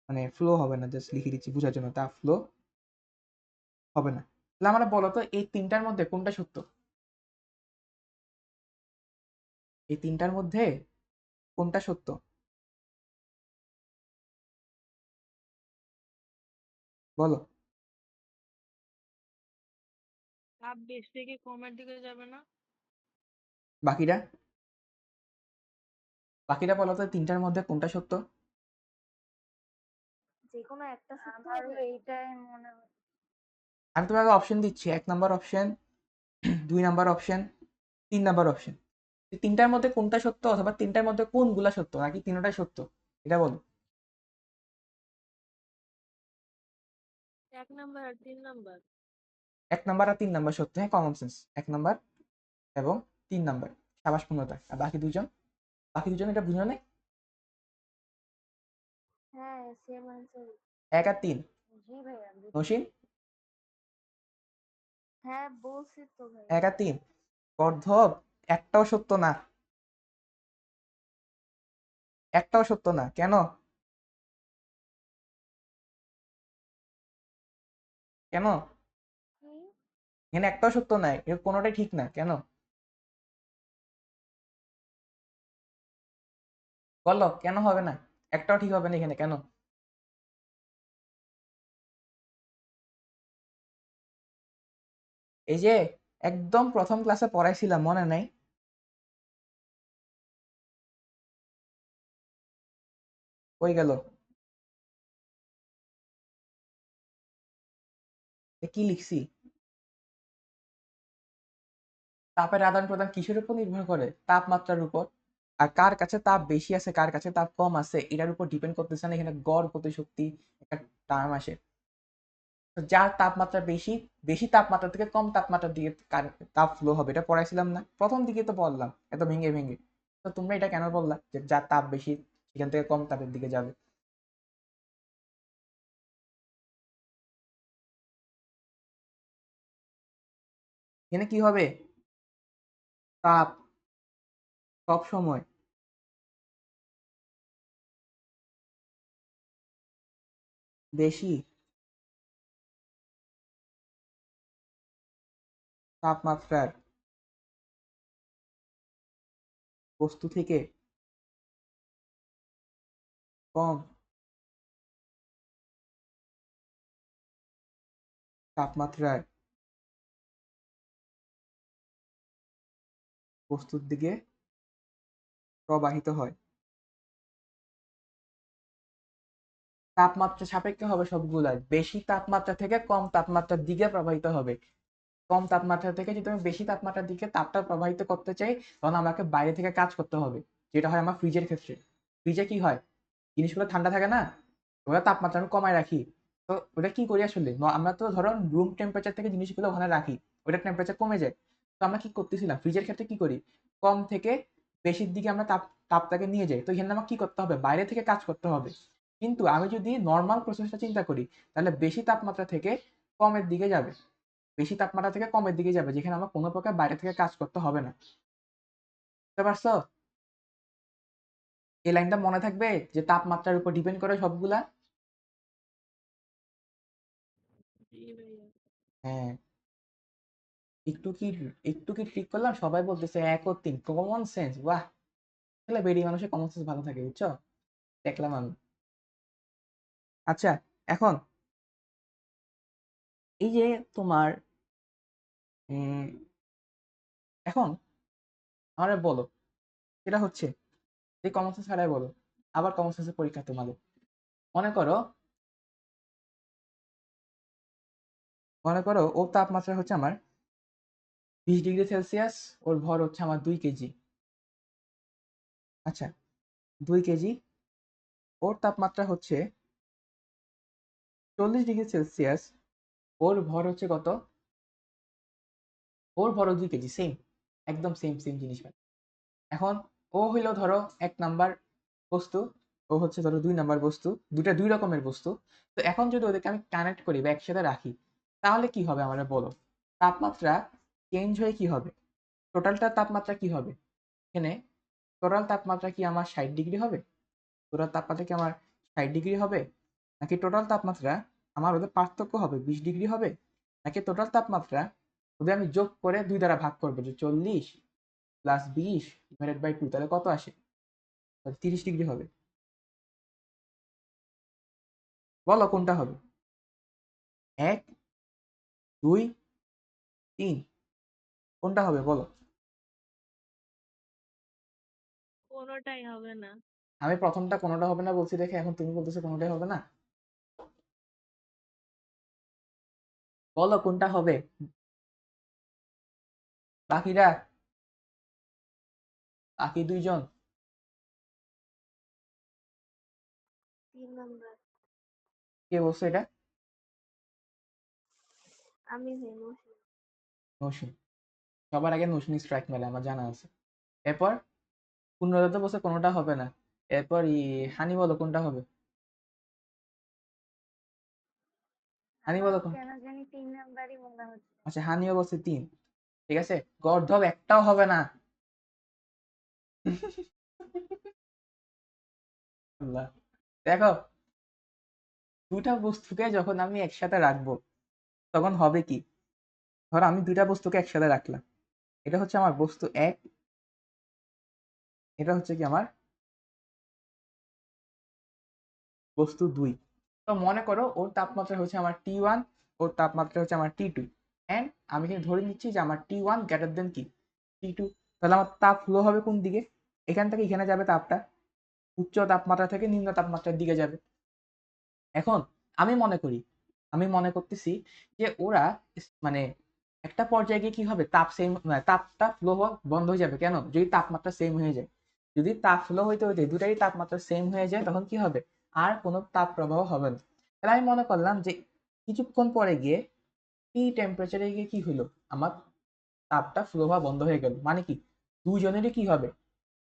মানে ফ্লো হবে না, জাস্ট লিখে দিচ্ছি বোঝার জন্য, তাপ ফ্লো হবে না। তাহলে আমরা বলো তো এই তিনটার মধ্যে কোনটা সত্য, এই তিনটার মধ্যে কোনটা সত্য, বলো। তাপ বেশি থেকে কমের দিকে যাবে না। বাকিটা, বাকিটা বলো তো তিনটার মধ্যে কোনটা সত্য। যে কোনো একটা সত্য আমারও এইটাই মনে হয়। আমি তোমাকে অপশন দিচ্ছি, 1 number option, 2 number option, 3 number option. তিনটার মধ্যে কোনটা সত্য, অথবা তিনটার মধ্যে কোনগুলা সত্য, নাকি তিনটাই সত্য, এটা বলো। 1 নাম্বার আর 3 নাম্বার। 1 নাম্বার আর 3 নাম্বার সত্য, হ্যাঁ, কমন সেন্স। 1 নাম্বার এবং 3 নাম্বার, সাবাস পূর্ণতা। আর বাকি দুজন, বাকি দুজন এটা বুঝো না। হ্যাঁ, সেম আনসার। 1 আর 3। জি ভাইয়া। নসীন, হ্যাঁ বলছি তো ভাই। 1 আর 3 গর্ধব, একটাও সত্য না, একটাও সত্য না। কেন, কেন, কি? এখানে একটাও সত্য নাই, এর কোনোটাই ঠিক না, কেন বলো, কেন হবে না, একটাও ঠিক হবে না এখানে, কেন? এই যে একদম প্রথম ক্লাসে পড়াইছিলাম, মনে নাই? কই গেল? কি লিখছি? তাপের আদান প্রদান কিসের উপর নির্ভর করে? তাপমাত্রার উপর। আর কার কাছে তাপ বেশি আছে কার কাছে তাপ কম আছে এটার উপর ডিপেন্ড করতেছে না এখানে গড় গতিশক্তি একটা টার্ম আসে। তো যার তাপমাত্রা বেশি, বেশি তাপমাত্রা থেকে কম তাপমাত্রার দিকে তাপ ফ্লো হবে, এটা পড়াইছিলাম না প্রথম দিকে? তো বললাম এত ভেঙে ভেঙে। তো তোমরা এটা কেন বললা যে যার তাপ বেশি সেখান থেকে কম তাপের দিকে যাবে? এখানে কি হবে? তাপ সব সময় বেশি তাপমাত্রার বস্তু থেকে কম তাপমাত্রার বস্তুর দিকে প্রবাহিত হয়। তাপমাত্রা সাপেক্ষে হবে সবগুলাই, বেশি তাপমাত্রা থেকে কম তাপমাত্রার দিকে প্রবাহিত হবে। কম তাপমাত্রা থেকে যদি আমি বেশি তাপমাত্রার দিকে তাপটা প্রবাহিত করতে চাই তখন আমাকে বাইরে থেকে কাজ করতে হবে, যেটা হয় আমার ফ্রিজের ক্ষেত্রে। ফ্রিজে কি হয়, জিনিসগুলো ঠান্ডা থাকে না, ওটা তাপমাত্রা আমি কমায় রাখি। তো ওটা কি করি আসলে, আমরা তো ধরো রুম টেম্পারেচার থেকে জিনিসগুলো ওখানে রাখি, ওটা টেম্পারেচার কমে যায়। তো আমরা কি করতেছিলাম ফ্রিজের ক্ষেত্রে কি করি, কম থেকে বেশির দিকে আমরা তাপটাকে নিয়ে যাই। তো এখানে আমার কি করতে হবে, বাইরে থেকে কাজ করতে হবে। কিন্তু আমি যদি নর্মাল প্রসেসটা চিন্তা করি তাহলে বেশি তাপমাত্রা থেকে কমের দিকে যাবে, বেশি তাপমাত্রা থেকে কমের দিকে যাবে, যেখানে আমার কোনো প্রকার বাইরে থেকে কাজ করতে হবে না। বুঝতে পারছো? এই লাইনটা মনে থাকবে যে তাপমাত্রার উপর ডিপেন্ড করে সবগুলা। জি ভাইয়া। হ্যাঁ, একটু কি একটু কি ঠিক করলাম, সবাই বলতেছে এক ও তিন, কমন সেন্স, বাহ! তাহলে বেরিয়ে মানুষের কমন সেন্স ভালো থাকে, বুঝছো? দেখলাম আমি। আচ্ছা, এখন এই যে তোমার উম, এখন আমারে বলো, সেটা হচ্ছে যে কমন সেন্স ছাড়াই বলো, আবার কমন সেন্সের পরীক্ষা তোমাদের। মনে করো, মনে করো ওর তাপমাত্রা হচ্ছে আমার 20 ডিগ্রি সেলসিয়াস, ওর ভর হচ্ছে আমার 2 কেজি। আচ্ছা, 2 কেজি, ওর তাপমাত্রা হচ্ছে 40 ডিগ্রি সেলসিয়াস, ওর ভর হচ্ছে কত? ওর ভরও 2 কেজি, সেম, একদম সেম সেম জিনিস। এখন ও হইলো ধরো 1 নাম্বার বস্তু, ও হচ্ছে ধরো 2 নাম্বার বস্তু, দুটা দুই রকমের বস্তু। তো এখন যদি ওদেরকে আমি কানেক্ট করি বা একসাথে রাখি তাহলে কি হবে আমরা বলো? তাপমাত্রা চেঞ্জ হয়ে কি হবে, টোটালটা তাপমাত্রা কি হবে এখানে? টোটাল তাপমাত্রা কি আমার 60 ডিগ্রি হবে? টোটাল তাপমাত্রা কি আমার 60 ডিগ্রি হবে? নাকি টোটাল তাপমাত্রা আমার ওদের পার্থক্য হবে 20 ডিগ্রি হবে? নাকি টোটাল তাপমাত্রা ওদের আমি যোগ করে 2 দ্বারা ভাগ করবো, যে 40 + 20 / 2, তাহলে কত আসে? 30 ডিগ্রি হবে। বলো কোনটা হবে? 1, 2, 3, কোনটা হবে বলো? কোনোটাই হবে না। আমি প্রথমটা কোনোটা হবে না বলছি দেখে এখন তুমি বলতেছো কোনোটাই হবে না। বলো কোনটা হবে? বাকিরা, বাকি 2 জন, 3 নাম্বার। কে বলছো এটা? আমি ভেনু। নৌসিন। সবার আগে নৌসিন স্ট্রাইক মেরে আমার জানা আছে। এরপর পূর্ণদত্ত বলছে কোনোটা হবে না। এরপর হানি বলো কোনটা হবে? হানি বলো আমারও কোন? কেন জানি 3 নাম্বারই মনে হচ্ছে। আচ্ছা, হানিও বলছে 3। ঠিক আছে, গর্ধব একটাও হবে না। আল্লাহ। দেখো, দুটা বস্তুকে যখন আমি একসাথে রাখবো তখন হবে কি, ধরো আমি 2টা বস্তুকে একসাথে রাখলাম, এটা হচ্ছে আমার বস্তু 1, এটা হচ্ছে কি আমার বস্তু 2। তো মনে করো ওর তাপমাত্রা হচ্ছে আমার T1, ওর তাপমাত্রা হচ্ছে আমার T2, এন্ড আমি কিন্তু ধরে নিচ্ছি যে আমার T1 গ্রেটার দেন কি T2। তাহলে আমার তাপ ফ্লো হবে কোন দিকে? এখান থেকে এখানে যাবে তাপটা, উচ্চ তাপমাত্রা থেকে নিম্ন তাপমাত্রার দিকে যাবে। এখন আমি মনে করতেছি যে ওরা মানে একটা পর্যায়ে গিয়ে কি হবে, তাপটা ফ্লো হওয়া বন্ধ হয়ে যাবে। কেন? যদি তাপমাত্রা সেম হয়ে যায়। যদি তাপ ফ্লো হইতে হইতে দুটারই তাপমাত্রা সেম হয়ে যায়, তখন কি হবে? আর কোনো তাপ প্রবাহ হবে না। তাহলে আমি মনে করলাম যে কিছুক্ষণ পরে গিয়ে এই টেম্পারেচারে গিয়ে কি হলো, আমার তাপটা ফ্লো হওয়া বন্ধ হয়ে গেল। মানে কি, দুইজনেরই কি হবে,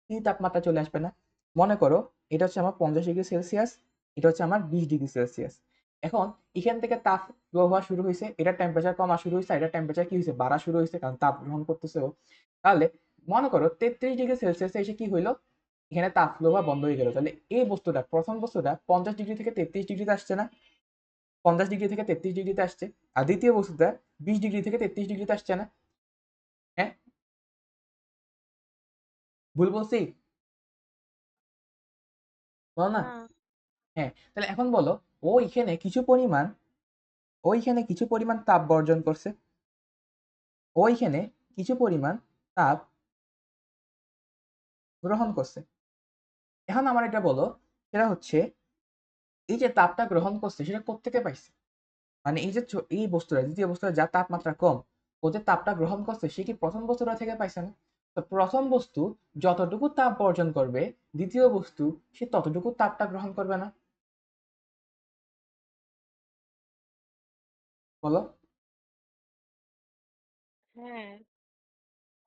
এই তাপমাত্রা চলে আসবে না। মনে করো এটা হচ্ছে আমার 50°C, এটা হচ্ছে আমার 20°C। এখন এখান থেকে তাপ ফ্লো হওয়া শুরু হয়েছে, এটা টেম্পারেচার কমা শুরু হয়েছে, এটা টেম্পারেচার কি হয়েছে, বাড়া শুরু হয়েছে, কারণ তাপ গ্রহণ করতেছে ও। তাহলে মনে করো 33°C এসে কি হইলো, এখানে তাপ ফ্লো হওয়া বন্ধ হয়ে গেল। তাহলে এই বস্তুটা, প্রথম বস্তুটা 50° থেকে 33°তে আসছে না, 50° থেকে 33°তে আসছে। আর দ্বিতীয় বস্তুটা 20° থেকে 33°তে আসছে না। হ্যাঁ, ভুল বলছি? বলো না। না। হ্যাঁ, তাহলে এখন বলো, ও এখানে কিছু পরিমাণ ওইখানে কিছু পরিমাণ তাপ বর্জন করছে, ওইখানে কিছু পরিমাণ তাপ গ্রহণ করছে। এখন আমার এটা বলো, সেটা হচ্ছে এই যে তাপটা গ্রহণ করছে সেটা কোত্থেকে পাইছে? মানে এই যে এই বস্তুটা, দ্বিতীয় বস্তুটা যার তাপমাত্রা কম, ও যে তাপটা গ্রহণ করছে সে কি প্রথম বস্তুটা থেকে পাইছে না? তো প্রথম বস্তু যতটুকু তাপ বর্জন করবে, দ্বিতীয় বস্তু সে ততটুকু তাপটা গ্রহণ করবে না? বলো। হ্যাঁ।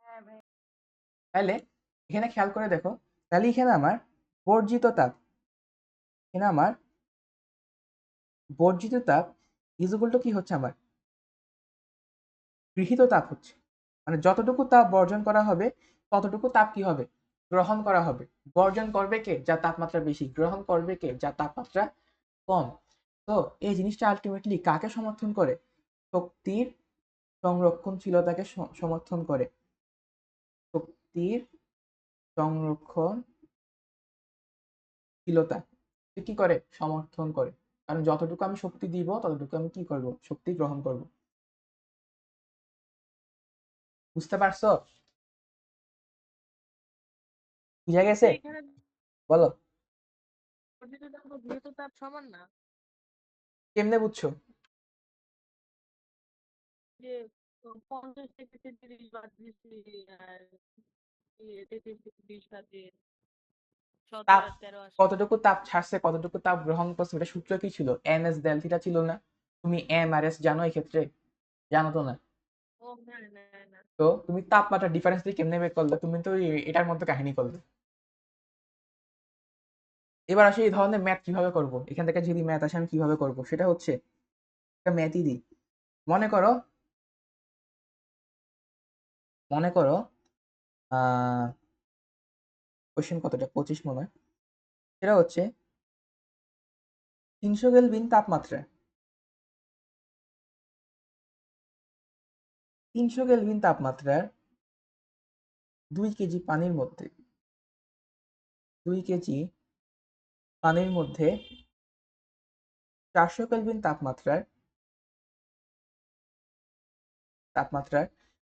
হ্যাঁ ভাই। তাহলে এখানে খেয়াল করে দেখো, তাহলে এখানে আমার বর্জিত তাপ, এখানে আমার বর্জিত তাপ ইকুয়াল টু কি হচ্ছে, আমার গৃহীত তাপ হচ্ছে। মানে যতটুকু তাপ বর্জন করা হবে, ততটুকু তাপ কি হবে, গ্রহণ করা হবে। বর্জন করবে কে, যার তাপমাত্রা বেশি, গ্রহণ করবে কে, যার তাপমাত্রা কম। তো এই জিনিসটা আলটিমেটলি কাকে সমর্থন করে? শক্তির সংরক্ষণশীলতাকে সমর্থন করে। শক্তির সংরক্ষণশীলতা কি করে, সমর্থন করে। কারণ যতটুকু আমি শক্তি দিব, ততটুকু আমি কি করব, শক্তি গ্রহণ করব। বুঝতে পারছো? বুঝা কিন্তু গেছে? এখানে বলো। বর্ধিত তাপ ও গৃহীত তাপ সমান না। কেমনে বুঝছো? যে 50 থেকে 33 বাদ দিছি, আর 33 থেকে 20 বাদ দিয়ে তাপ 17 আর 13 আসে। কতটুকু তাপ ছাড়ছে, কতটুকু তাপ গ্রহণ করছে, এটা সূত্র কি ছিল? এম এস ডেল থিটা ছিল না? তুমি এম আর এস জানো এই ক্ষেত্রে? জানো তো না? ও না না না। তো তুমি তাপমাত্রা ডিফারেন্স দিয়ে কেমনে বের করলে? তুমি তো এটার মধ্যে কাহিনী করলে। এবার আসি এই ধরনের ম্যাথ কিভাবে করব, এখান থেকে যদি ম্যাথ আসে আমি কিভাবে করব, সেটা হচ্ছে একটা ম্যাথই দিই। মনে করো মনে করো আহ কোশ্চেন কতটা, 25 মনে হয়। সেটা হচ্ছে 300 কেলভিন তাপমাত্রায়, 300 কেলভিন তাপমাত্রায় 2 কেজি পানির মধ্যে, 2 কেজি পানির মধ্যে 400 কেলভিন তাপমাত্রায়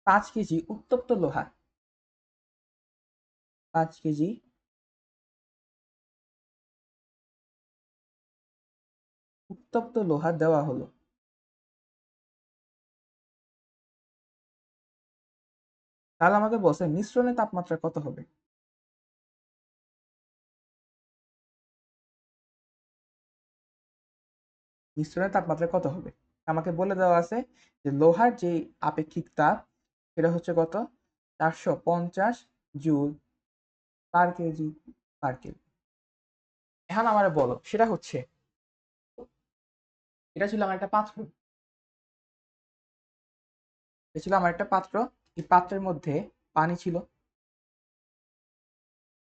5 কেজি উত্তপ্ত লোহা, 5 কেজি উত্তপ্ত লোহা দেওয়া হলো। তাহলে আমাকে বলছে মিশ্রণের তাপমাত্রা কত হবে। মিশ্রণের তাপমাত্রা কত হবে আমাকে বলে দেওয়া আছে যে লোহার যে আপেক্ষিক তাপ, সেটা হচ্ছে কত, 450 জুল পার কেজি পার কেজি। এখন আমার বলো, সেটা হচ্ছে, এটা ছিল আমার একটা পাত্র, এটা ছিল আমার একটা পাত্র, এই পাত্রের মধ্যে পানি ছিল।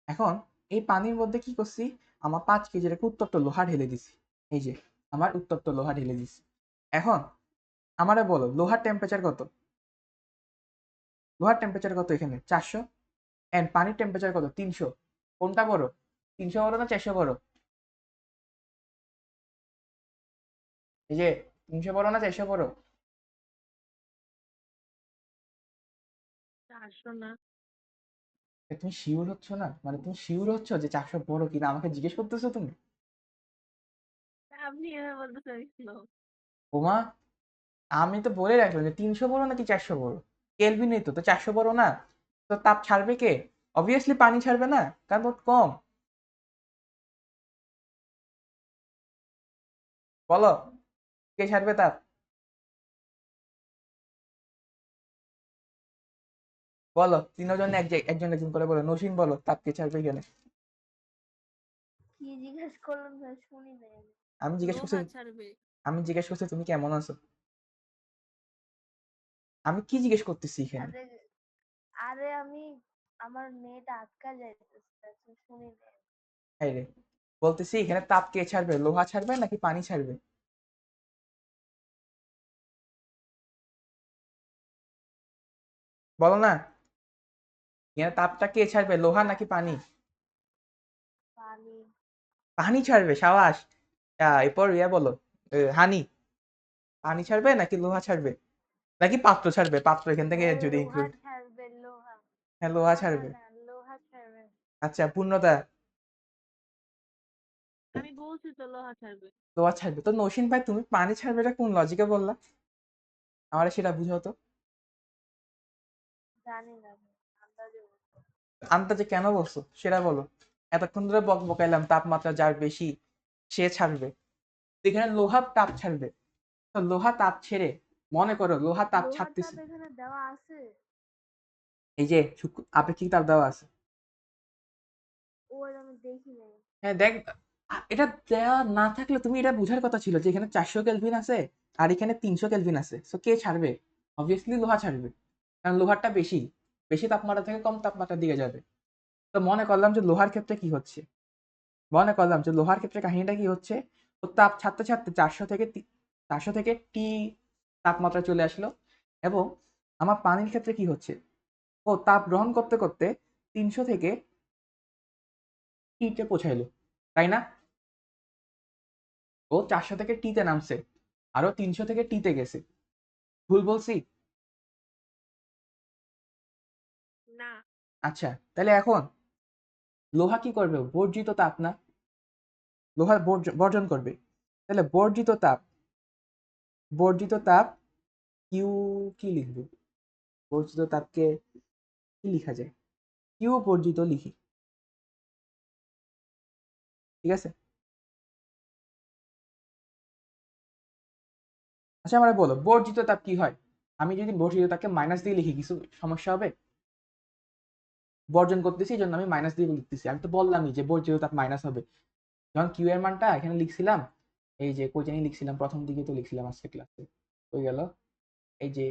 এখন এই পানির মধ্যে কি করছি, আমার 5 কেজির একটা উত্তপ্ত লোহা ঢেলে দিছি। এই যে আমার উত্তপ্ত লোহা ঢেলে দিছি। এখন আমারে বলো লোহার টেম্পারেচার কত, লোহার টেম্পারেচার কত এখানে 400, এন্ড পানির টেম্পারেচার কত 300। কোনটা বড়, 300 বড় না 400 বড়? এই যে 300 বড় না 400 বড়? 400 না। তুমি শিওর হচ্ছ না, মানে তুমি শিওর হচ্ছ যে 400 বড় কিনা আমাকে জিজ্ঞেস করতেছো তুমি? আপনি এভাবে বলতেছেন কেন? ওমা, আমি তো বলে রাখলাম যে 300 বড় নাকি 400 বড়। কেলভিনই তো 400 বড় না? তো তাপ ছাড়বে কে? অবভিয়াসলি পানি ছাড়বে না, কারণ ওর কম। বলো, কে ছাড়বে তাপ? বলো, তিনজন একজন একজন করে বলো। নসীন বলো, তাপ কে ছাড়বে এখানে? কি জিজ্ঞেস করলেন ভাই, শুনি নাই আমি। আমি জিজ্ঞেস করছি, লোহা ছাড়বে। আমি জিজ্ঞেস করছি তুমি কেমন আছো। আমি কি জিজ্ঞেস করতেছি এখানে? আরে আরে আমি, আমার নেট আটকা যাইতেছে, শুনি নাই। এই রে, বলতেছি এখানে তাপ কে ছাড়বে, লোহা ছাড়বে নাকি পানি ছাড়বে? বলো না, এখানে তাপটা কে ছাড়বে, লোহা নাকি পানি? পানি। পানি ছাড়বে, সাবাস। এরপর বলো, হানি, পানি ছাড়বে নাকি লোহা ছাড়বে, নাকি পাত্র ছাড়বে? পাত্র এখান থেকে হ্যাঁ, যদি লোহা ইনক্লুড। ছাড়বে, লোহা। হ্যাঁ, লোহা না না ছাড়বে। না, লোহা ছাড়বে। আচ্ছা, পূর্ণতা, আমি বলছি তো লোহা ছাড়বে। লোহা ছাড়বে। তো নৌসিন ভাই, তুমি পানি ছাড়বে এটা কোন লজিকে বললা? আমার সেটা বুঝাও তো। জানি না ভাই, আন্দাজে বলছি। আন্দাজে কেন বলছো সেটা বলো। এতক্ষণ ধরে বক বকাইলাম তাপমাত্রা যার বেশি সে ছাড়বে, তো এখানে লোহা তাপ ছাড়বে। তো লোহা তাপ ছেড়ে, মনে করো লোহা তাপ লোহার তাপ ছাড়তেছে। এখানে দেওয়া আছে? এই যে আপেক্ষিক তাপ দেওয়া আছে। ওই আমি দেখি নাই। হ্যাঁ দেখ, এটা দেওয়া না থাকলে তুমি এটা বুঝার কথা ছিল যে এখানে 400 কেলভিন আছে আর এখানে 300 কেলভিন আছে, সো কে ছাড়বে? অবভিয়াসলি লোহা ছাড়বে, কারণ লোহারটা বেশি, বেশি তাপমাত্রা থেকে কম তাপমাত্রার দিকে যাবে। তো মনে করলাম যে লোহার ক্ষেত্রে কি হচ্ছে, মনে করলাম যে লোহার ক্ষেত্রে কাহিনীটা কি হচ্ছে। ও তাপ ছাড়তে ছাড়তে 400 থেকে টি তাপমাত্রা চলে আসলো, এবং আমার পানির ক্ষেত্রে কি হচ্ছে, ও তাপ গ্রহণ করতে করতে 300 থেকে টিতে পৌঁছাইলো, তাই না? ও 400 থেকে টিতে নামছে, আরো 300 থেকে টিতে গেছে। ভুল বলছি? না। আচ্ছা, তাহলে এখন লোহা কি করবে? বর্জিত তাপ না, লোহা বর্জন করবে। তাহলে বর্জিত তাপ কিউ, কি লিখবো? বর্জিত তাপকে কি লিখা যায়? কিউ বর্জিত লিখি, ঠিক আছে? আচ্ছা, আমরা বলো বর্জিত তাপ কি হয়। আমি যদি বর্জিত তাপকে মাইনাস দিয়ে লিখি, কিছু সমস্যা হবে? বর্জন করতেছি এই জন্য আমি মাইনাস দিয়ে লিখতেছি। আমি তো বললামই যে বর্জিত তাপ মাইনাস হবে। যখন কিউ এর মানটা এখানে লিখছিলাম, এই যে কই জানি লিখছিলাম, প্রথম দিকে তো লিখছিলাম আজকে ক্লাসে, হয়ে গেল। এই যে,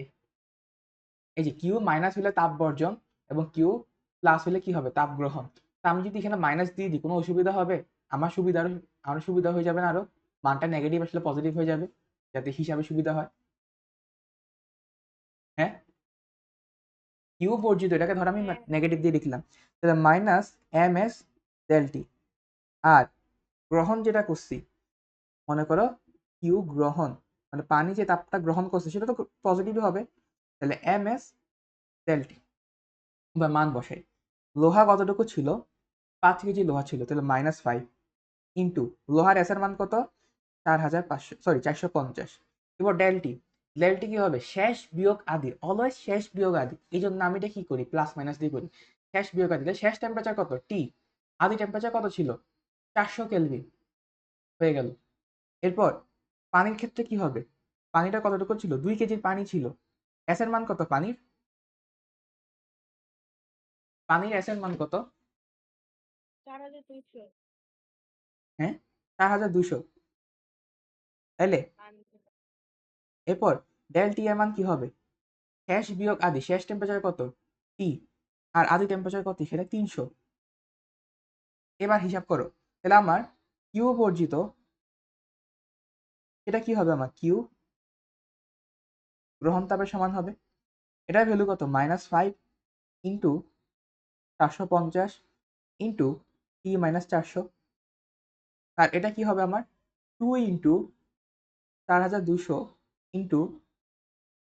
এই যে কিউ মাইনাস হলে তাপ বর্জন এবং কিউ প্লাস হলে কি হবে? তাপ গ্রহণ। তো আমি যদি এখানে মাইনাস দিয়ে দিই, কোনো অসুবিধা হবে? আমার সুবিধা, আরো সুবিধা হয়ে যাবে না? আরো মানটা নেগেটিভ আসলে পজিটিভ হয়ে যাবে, যাতে হিসাবে সুবিধা হয়। হ্যাঁ, কিউ বর্জিত, এটাকে ধর আমি হ্যাঁ। নেগেটিভ দিয়ে লিখলাম, তাহলে minus M S del T. আর গ্রহণ যেটা করছি, মনে করো কিউ গ্রহণ, মানে পানি যে তাপটা গ্রহণ করছে সেটা তো পজিটিভ হবে, তাহলে এম এস ডেল টি বা মান বসাই। লোহা কতটুকু ছিল? 5 কেজি লোহা ছিল, তাহলে -5 ইন্টু লোহার এস এর মান কত? 4500, সরি 450। এবার ডেলটি, ডেলটি কি হবে? শেষ বিয়োগ আদি, অলওয়েজ শেষ বিয়োগ আদি, এই জন্য আমি এটা কি করি? প্লাস মাইনাস দিয়ে করি। শেষ বিয়োগ আদি, শেষ টেম্পারেচার কত? টি। আদি টেম্পারেচার কত ছিল? 400 কেলভিন। হয়ে গেল। এরপর পানির ক্ষেত্রে কি হবে? পানিটা কতটুকু ছিল? 2 কেজির পানি ছিল। এস এর মান কত পানির? পানির এস এর মান কত? 4200। হ্যাঁ, 4200, তাইলে এরপর ডেল টি এর মান কি হবে? শেষ বিয়োগ আদি, শেষ টেম্পারেচার কত? টি। আর আদি টেম্পারেচার কত? সেটা 300। এবার হিসাব করো, তাহলে আমার কিউ বর্জিত, এটা কি হবে? আমার কিউ গ্রহণ তাপের সমান হবে, এটার ভ্যালু কত? -5 ইন্টু 450 ইন্টু টি মাইনাস 400। আর এটা কি হবে আমার? 2 ইন্টু 4200 ইন্টু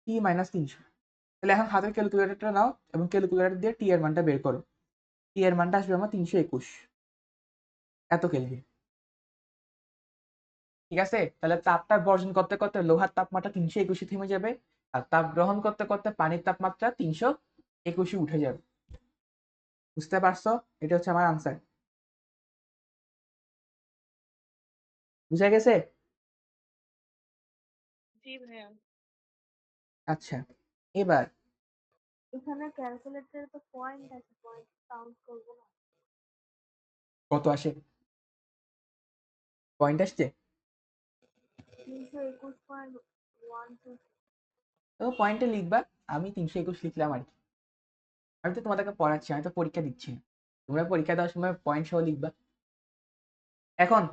টি মাইনাস 300। তাহলে এখন হাতের ক্যালকুলেটরটা নাও এবং ক্যালকুলেটর দিয়ে টি এর মানটা বের করো। টি এর মানটা আসবে আমার 321 এত কেলভিন। ঠিক আছে, তাহলে তাপটা বর্জন করতে করতে লোহার তাপমাত্রা 321 থেমে যাবে, আর তাপ গ্রহণ করতে করতে পানির তাপমাত্রা 321 উঠে যাবে। বুঝতে পারছো? এটা হচ্ছে আমার আনসার। বুঝা গেছে? জি ভাইয়া। আচ্ছা, এবার এখানে ক্যালকুলেটরে তো পয়েন্ট আছে, পয়েন্ট কাউন্ট করবো না। কত আসে? পয়েন্ট আসছে? 321.12। তো পয়েন্টে লিখবা, আমি 321 লিখলাম আর কি। আমি তো তোমাদেরকে পড়াচ্ছি, আমি তো পরীক্ষা দিচ্ছি না। তোমরা পরীক্ষা দেওয়ার সময় পয়েন্ট সহ লিখবা। এখন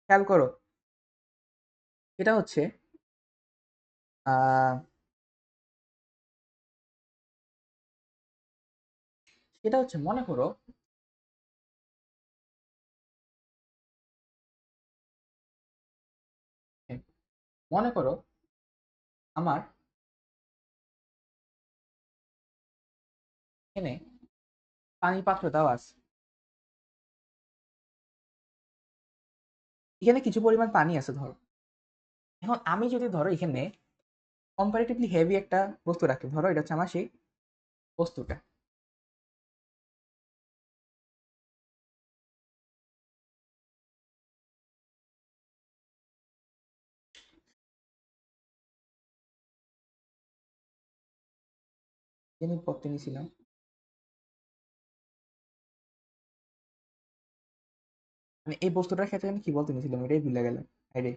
খেয়াল করো, এটা হচ্ছে আহ সেটা হচ্ছে মনে করো মনে করো আমার এখানে পানির পাত্র দেওয়া আছে, এখানে কিছু পরিমাণ পানি আছে ধরো। এখন আমি যদি ধরো এখানে কম্পারেটিভলি হেভি একটা বস্তু রাখি, ধরো এটা হচ্ছে আমার সেই বস্তুটা। যিনি পড়তে নিয়েছিলাম, মানে এই বস্তুটার ক্ষেত্রে আমি কি বলতে নিয়েছিলাম এটাই ভুলে গেলাম। আরে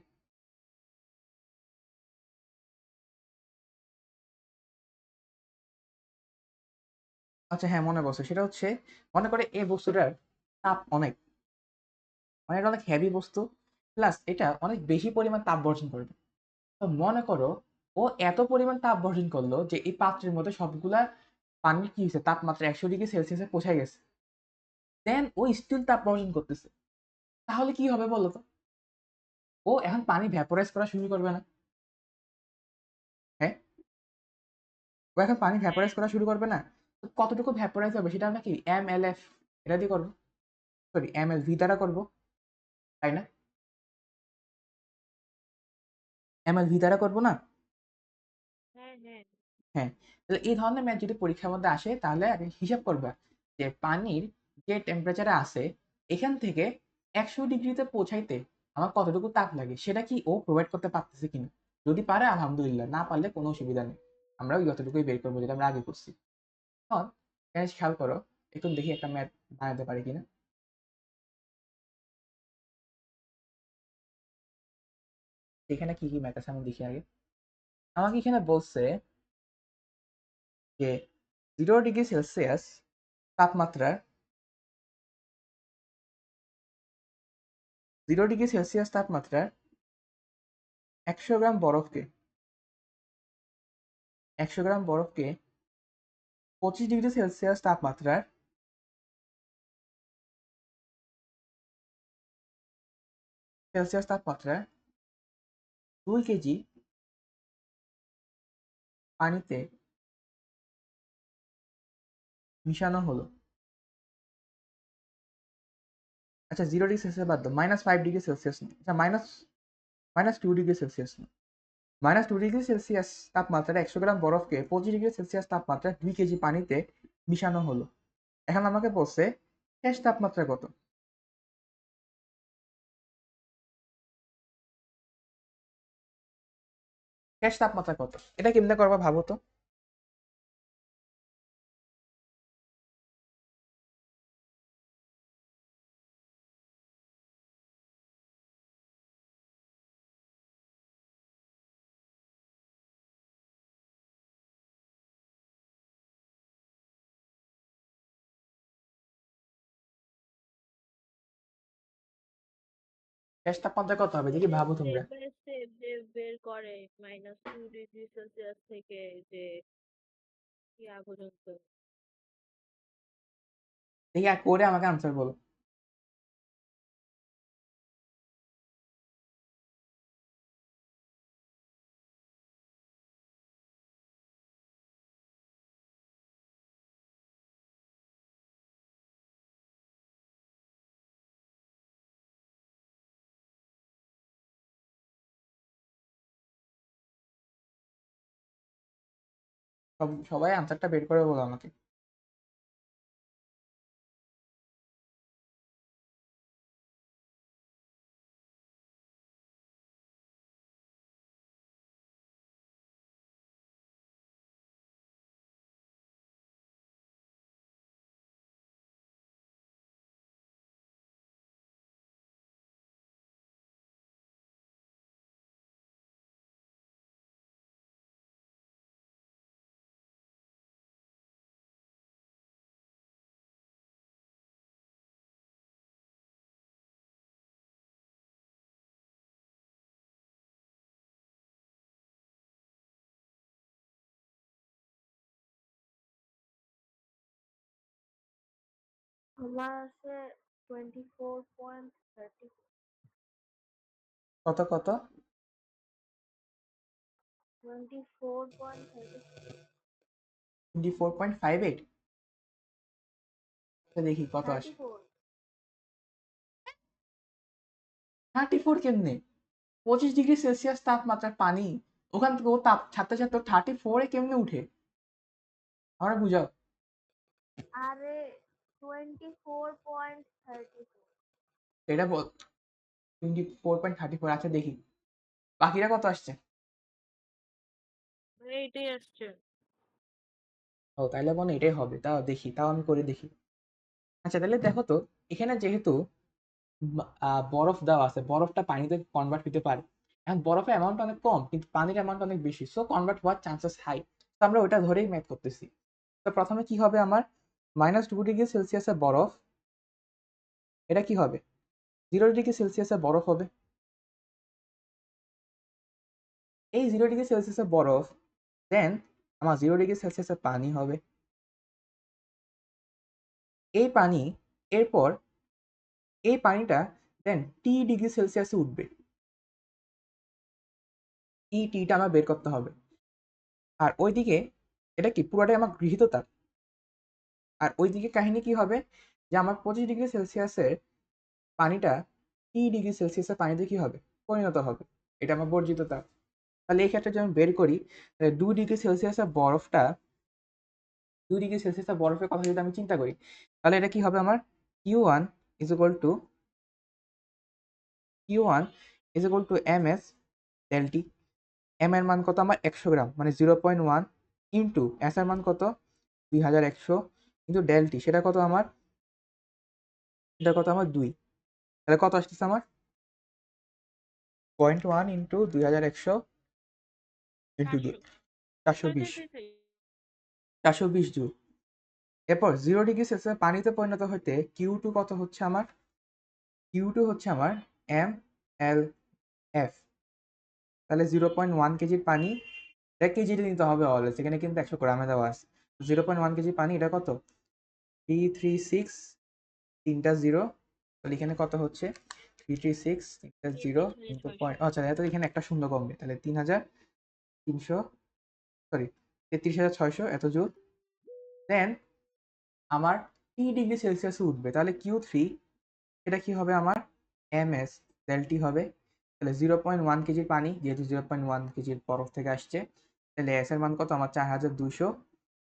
আচ্ছা হ্যাঁ, মনে পড়ছে। সেটা হচ্ছে মনে করে এই বস্তুটার তাপ অনেক মানে এটা অনেক হেভি বস্তু, প্লাস এটা অনেক বেশি পরিমাণ তাপ বর্জন করবে। তো মনে করো ও এত পরিমাণ তাপ বর্জন করলো যে এই পাত্রের মধ্যে সবগুলা পানির কি হয়েছে, তাপমাত্রা 100 ডিগ্রি সেলসিয়াসে পৌঁছে গেছে। দেন ও স্টিল তাপ বর্জন করতেছে। তাহলে কি হবে বলো তো? ও এখন পানি ভ্যাপোরাইজ করা শুরু করবে না? হ্যাঁ, ও এখন পানি ভ্যাপোরাইজ হ্যাঁ। করা শুরু করবে না? তো কতটুকু ভ্যাপোরাইজ হবে সেটা আমরা কি MLF এটা দিয়ে করবো, সরি MLV দ্বারা করবো, তাই না? MLV দ্বারা করবো না? হ্যাঁ, হ্যাঁ। হ্যাঁ, তাহলে এই ধরনের ম্যাথ যদি পরীক্ষার মধ্যে আসে তাহলে আগে হিসাব করবা যে পানির যে টেম্পারেচারে আছে এখান থেকে 100 ডিগ্রিতে পৌঁছাইতে আমার কতটুকু তাপ লাগে সেটা কি ও প্রোভাইড করতে পারতেছে কিনা। যদি পারে আলহামদুলিল্লাহ, না পারলে কোনো অসুবিধা নেই, আমরা ওই যতটুকুই বের করবো যেটা আমরা আগে করছি। এখন এখানে খেয়াল করো, একটু দেখি একটা ম্যাথ বানাতে পারি কিনা। এখানে কি কি ম্যাথ আছে আমি দেখি আগে। আমাকে এখানে বলছে যে 0 ডিগ্রি সেলসিয়াস তাপমাত্রার 0 ডিগ্রি সেলসিয়াস তাপমাত্রার 100 গ্রাম বরফকে 25 ডিগ্রি সেলসিয়াস তাপমাত্রার 2 কেজি পানিতে মিশানো হলো। আচ্ছা 0 ডিগ্রি সেলসিয়াস বাদ দাও, -5 ডিগ্রি সেলসিয়াস না, আচ্ছা মাইনাস -2 ডিগ্রি সেলসিয়াস না, -2 ডিগ্রি সেলসিয়াস তাপমাত্রার 100 গ্রাম বরফকে 25 ডিগ্রি সেলসিয়াস তাপমাত্রায় 2 কেজি পানিতে মিশানো হলো। এখন আমাকে বলছে শেষ তাপমাত্রা কত। শেষ তাপমাত্রা কত এটা কেমনে করবা ভাবো তো? শেষ তাপমাত্রা কত হবে দেখি, যে ভাবো স্টেপ তোমরা। বাই স্টেপ যে বের করে -2 ডিগ্রি সেলসিয়াস থেকে যে ইয়া পর্যন্ত। দেখি আর করে আমাকে আনসার বলো। সবাই আনসারটা বের করে বলো আমাকে। আমার আছে 24.30। কত কত? 24.30। 24.58। দেখি কত আসে। 34। 34 কেমনে? 25 ডিগ্রি সেলসিয়াস তাপমাত্রার পানি, ওখান থেকে ও তাপ ছাড়তে ছাড়তে 34-এ কেমনে উঠে? আমরা বুঝাও। আরে 24.34। এটা বল। 24.34। আচ্ছা দেখি বাকিরা কত আসছে। এইটাই আসছে। ও তাইলে মনে হয় এটাই হবে, তাও দেখি, তাও আমি করে দেখি। আচ্ছা তাহলে দেখো তো, এখানে যেহেতু বরফ দেওয়া আছে, বরফটা পানিতে কনভার্ট হতে পারে। এখন বরফের অ্যামাউন্ট অনেক কম কিন্তু পানির অ্যামাউন্ট অনেক বেশি, সো কনভার্ট হওয়ার চান্সেস হাই। তো আমরা ওটা ধরেই ম্যাথ করতেছি। তো প্রথমে কি হবে আমার, -2 ডিগ্রি সেলসিয়াসের বরফ, এটা কি হবে? 0 ডিগ্রি সেলসিয়াসের বরফ হবে। এই 0 ডিগ্রি সেলসিয়াসের বরফ দেন আমার 0 ডিগ্রি সেলসিয়াসের পানি হবে। এই পানি, এরপর এই পানিটা দেন T ডিগ্রি সেলসিয়াসে উঠবে। টিটা আমার বের করতে হবে। আর ওইদিকে এটা কি পুরোটাই আমার গৃহীত তাপ। আর ওইদিকে কাহিনী কি হবে, যে আমার 25 ডিগ্রি সেলসিয়াসের পানিটা T ডিগ্রি সেলসিয়াসের পানিতে কি হবে, পরিণত হবে। এটা আমার বর্জিত তাপ। তাহলে এই ক্ষেত্রে যদি আমি বের করি, 2 ডিগ্রি সেলসিয়াসের বরফটা, 2 ডিগ্রি সেলসিয়াসের বরফের কথা যদি আমি চিন্তা করি, তাহলে এটা কি হবে আমার, Q1 is equal to Q1 is equal to MS del T. M এর মান কত আমার 100 গ্রাম, মানে 0.1 ইন্টু এস এর মান কত 2100 ইন্টু ডেল টি, সেটা কত আমার, এটা কত আমার 2। তাহলে কত আসতেছে আমার, 0.1 ইন্টু 2100 ইন্টু 2, 420, 420 জুল। এরপর 0 ডিগ্রি সেলসিয়াস পানিতে পরিণত হতে Q2 কত হচ্ছে আমার, Q2 হচ্ছে আমার mLF। তাহলে 0.1 কেজির পানি, এটা কেজিতে নিতে হবে অলওয়েজ, এখানে কিন্তু 100 গ্রামে দেওয়া আছে। 0.1 কেজি পানি, এটা কত 336, তিনটা জিরো, তাহলে এখানে কত হচ্ছে 336, তিনটা জিরো ইন্টু পয়েন্ট, আচ্ছা তো এখানে একটা শূন্য কমবে, তাহলে 3300, সরি 33,600 এত জুল। দেন আমার T ডিগ্রি সেলসিয়াসে উঠবে, তাহলে Q3 এটা কি হবে আমার, MS ডেল টি হবে। তাহলে 0.1 কেজির পানি, যেহেতু 0.1 কেজির বরফ থেকে আসছে, তাহলে এস এর মান কত আমার 4200,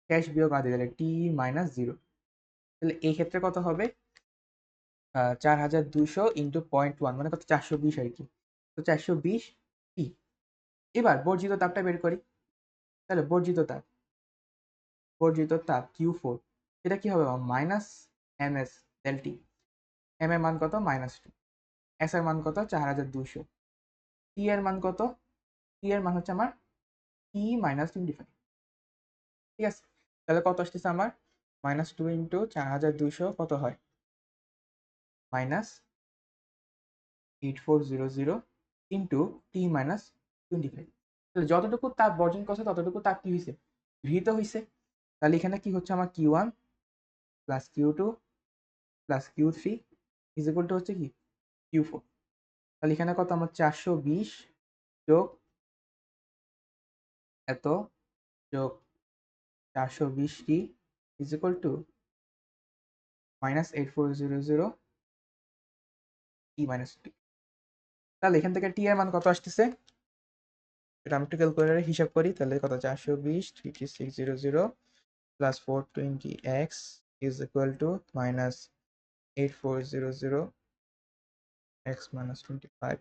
ক্যাশ বিয়োগ আদি, তাহলে T-0। তাহলে এই ক্ষেত্রে কত হবে, 4200 ইন্টু 0.1 মানে কত 420 আর কি। তো 420 টি। এবার বর্জিত তাপটা বের করি। তাহলে বর্জিত তাপ Q4, এটা কি হবে minus MS del T. M এর মান কত -2, এস এর মান কত 4200, টি এর মান কত, টি এর মান হচ্ছে আমার T-25। ঠিক আছে, তাহলে কত আসতেছে আমার, -2 ইন্টু 4200 কত হয়, -8400 ইন্টু T-25। তাহলে যতটুকু তাপ বর্জন করছে ততটুকু তাপ কি হয়েছে, গৃহীত হয়েছে। তাহলে এখানে কি হচ্ছে আমার Q1 plus Q2 plus Q3 is equal two হচ্ছে কি Q4। তাহলে এখানে কত আমার 420 যোগ এত যোগ 420 টি ইজ ইকুয়াল টু -8400 T-2। তাহলে এখান থেকে টি এর মান কত আসতেছে, এটা আমি একটু ক্যালকুলেটারে হিসাব করি, তাহলে কত, 420 3600 plus 420x is equal two minus 8400 x minus 25।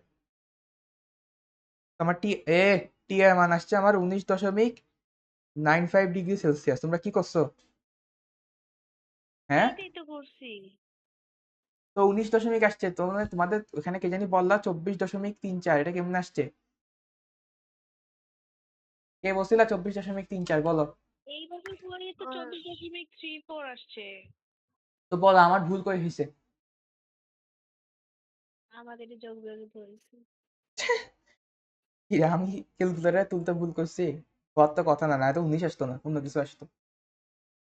আমার টি এর মান আসছে আমার 19.95 ডিগ্রি সেলসিয়াস। তোমরা কি করছো? হ্যাঁ, এটাই তো করছি। তো 19 আসছে, তোমাদের ওখানে কে জানি বললা 24.34, এটা কেমন আসছে? কে বলছিলা 24.34 বলো? এই বছর পরে তো 24.34 আসছে। তো বলো আমার ভুল করে হয়েছে। আমাদের যোগ বিয়োগে পড়েছি। কি রে, আমি ক্যালকুলেটারে তুলতে ভুল করছি? হওয়ার তো কথা না, না তো 19 আসতো না, অন্য কিছু আসতো।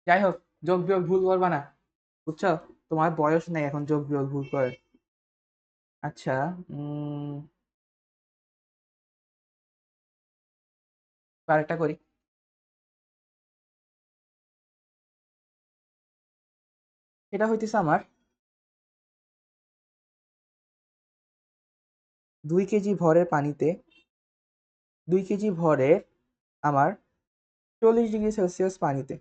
যাই হোক, যোগ বিয়োগ ভুল করবা না, বুঝছো? তোমার বয়স নেই এখন যোগ বিয়োগ ভুল করে। আচ্ছা, আরেকটা করি। এটা হইতেছে আমার 2 কেজি ভরের পানিতে 2 কেজি ভরের আমার 40 ডিগ্রি সেলসিয়াস পানিতে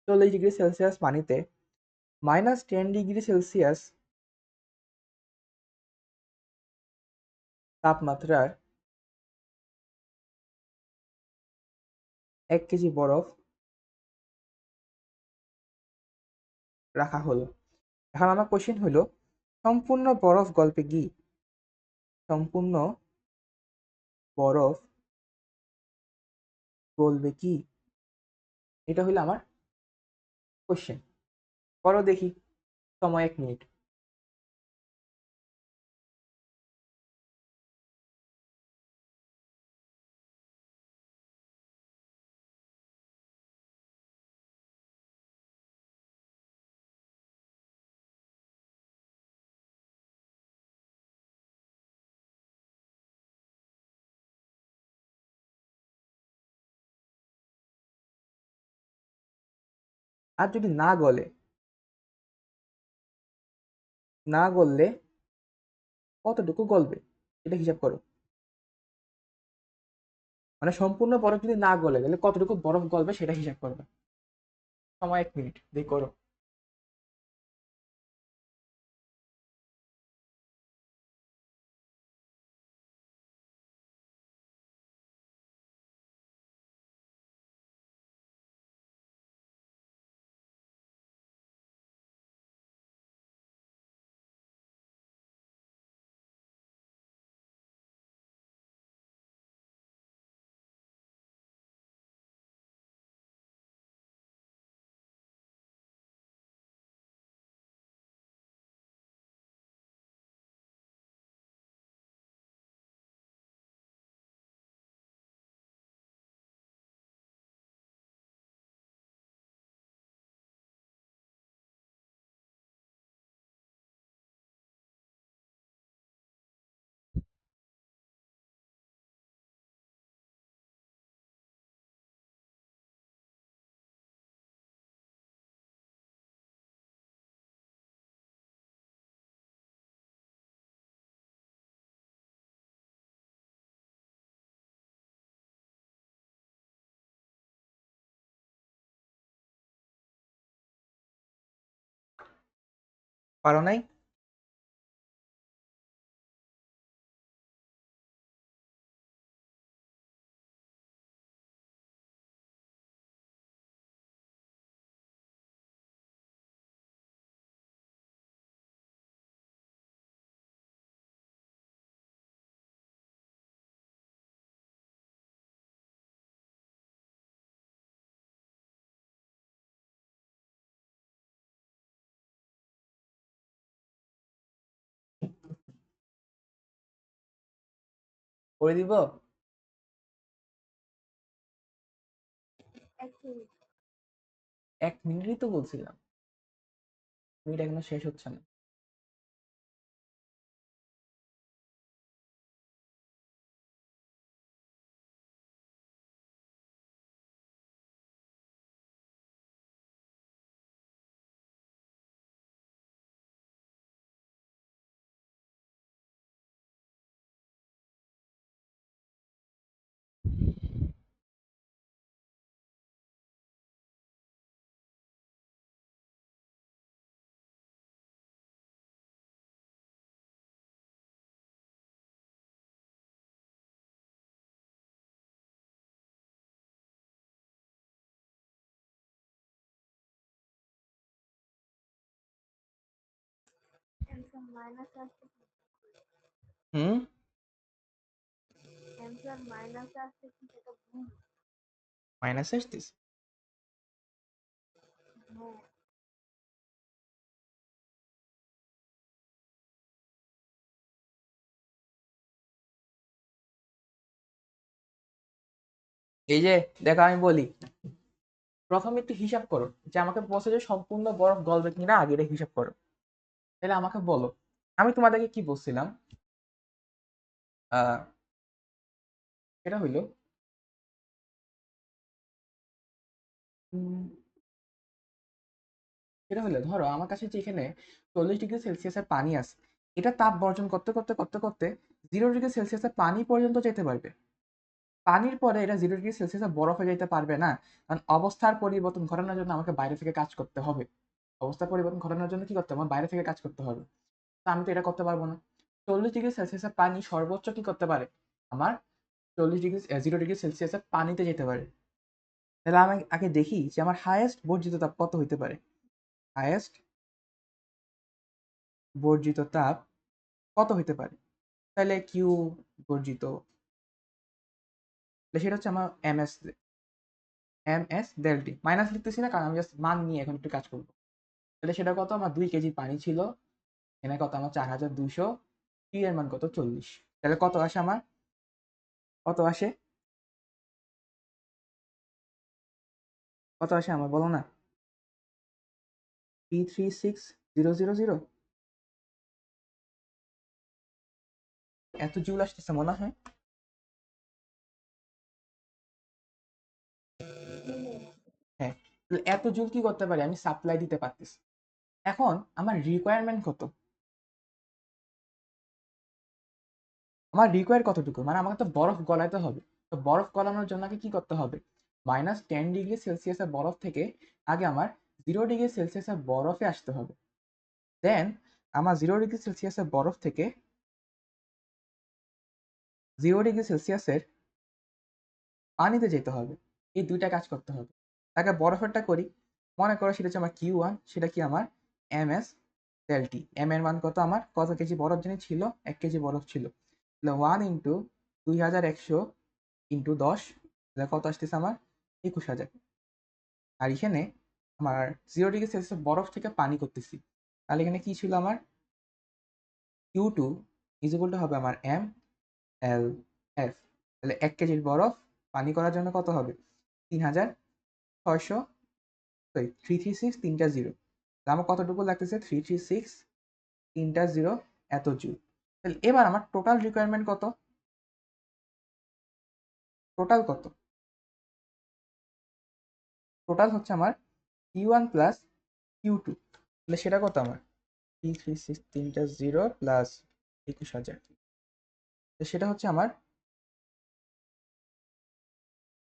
40 ডিগ্রি সেলসিয়াস পানিতে -10 ডিগ্রি সেলসিয়াস তাপমাত্রার 1 কেজি বরফ রাখা হলো। এখন আমার কোশ্চেন হলো, সম্পূর্ণ বরফ গল্পে কি? সম্পূর্ণ বরফ গলবে কি? এটা হলো আমার কোশ্চেন। করো দেখি, সময় 1 মিনিট। আর যদি না গলে, না গললে কতটুকু গলবে, এটা হিসাব করো। মানে সম্পূর্ণ বরফ যদি না গলে তাহলে কতটুকু বরফ গলবে সেটা হিসাব করবে। সময় 1 মিনিট, দেখি করো। পারো নাই? করে দিব? 1 মিনিট। 1 মিনিটই তো বলছিলাম, মিনিট এখনো শেষ হচ্ছে না। অ্যান্সার মাইনাস আসছে হুম অ্যান্সার মাইনাস আসছে কি সেটা ভুল। মাইনাস আসতেছে। হ্যাঁ এই যে দেখো আমি বলি, প্রথমে একটু হিসাব করো যে আমাকে বলছে যে সম্পূর্ণ বরফ গলবে কিনা, আগে এটা হিসাব করো। তাহলে আমাকে বলো, আমি তোমাদেরকে কি বলছিলাম, আহ এটা হইলো উম, এটা হলো ধরো আমার কাছে যে এখানে 40 ডিগ্রি সেলসিয়াসের পানি আছে, এটা তাপ বর্জন করতে করতে করতে করতে 0 ডিগ্রি সেলসিয়াসের পানি পর্যন্ত যেতে পারবে। পানির পরে এটা 0 ডিগ্রি সেলসিয়াসে বরফ হয়ে যেতে পারবে না, কারণ অবস্থার পরিবর্তন ঘটানোর জন্য আমাকে বাইরে থেকে কাজ করতে হবে। অবস্থার পরিবর্তন ঘটানোর জন্য কি করতে হবে, আমার বাইরে থেকে কাজ করতে হবে। তো আমি তো এটা করতে পারবো না। 40 ডিগ্রি সেলসিয়াসের পানি সর্বোচ্চ কি করতে পারে, আমার 0 ডিগ্রি সেলসিয়াসের পানিতে যেতে পারে। তাহলে আমি আগে দেখি যে আমার হায়েস্ট বর্জিত তাপ কত হইতে পারে। হায়েস্ট বর্জিত তাপ কত হইতে পারে, তাহলে কিউ বর্জিত, তাহলে সেটা হচ্ছে আমার M S del T. Minus লিখতেছি না, কারণ আমি জাস্ট মান নিয়ে এখন একটু কাজ করবো। তাহলে সেটা কত, আমার 2 কেজি পানি ছিল, এখানে কত আমার 4200, টি এর মান কত 40। তাহলে কত আসে আমার, কত আসে, কত আসে আমার বলো না। 336,000, এত জুল আসতেছে মনে হয়। হ্যাঁ, তাহলে এত জুল কি করতে পারি, আমি সাপ্লাই দিতে পারতেছি। এখন আমার রিকোয়ারমেন্ট কত, আমার রিকোয়ার কতটুকু, মানে আমাকে তো বরফ গলাইতে হবে। তো বরফ গলানোর জন্য আগে কি করতে হবে, -10 ডিগ্রি সেলসিয়াসের বরফ থেকে আগে আমার 0 ডিগ্রি সেলসিয়াসের বরফে আসতে হবে। দেন আমার 0 ডিগ্রি সেলসিয়াসের বরফ থেকে 0 ডিগ্রি সেলসিয়াসের পানিতে যেতে হবে। এই দুইটা কাজ করতে হবে। তাকে বরফেরটা করি, মনে করো সেটা হচ্ছে আমার Q1, সেটা কি আমার M S del T. M এর মান কত, আমার কত কেজি বরফ জানি ছিল, 1 কেজি বরফ ছিল। তাহলে 1 × 2100 × 10, তাহলে কত আসতেছে আমার 21,000। আর এখানে আমার 0 ডিগ্রি সেলসিয়াস বরফ থেকে পানি করতেছি, তাহলে এখানে কি ছিল আমার Q2 = হবে আমার ml/f। তাহলে 1 কেজির বরফ পানি করার জন্য কত হবে, 3600, সরি 336, তিনটা জিরো, আমার কতটুকু লাগতেছে 336, তিনটা জিরো, এত জুল। তাহলে এবার আমার টোটাল রিকোয়ারমেন্ট কত, টোটাল কত, টোটাল হচ্ছে আমার Q1 প্লাস Q2, তাহলে সেটা কত আমার 336, তিনটা জিরো প্লাস 21,000, সেটা হচ্ছে আমার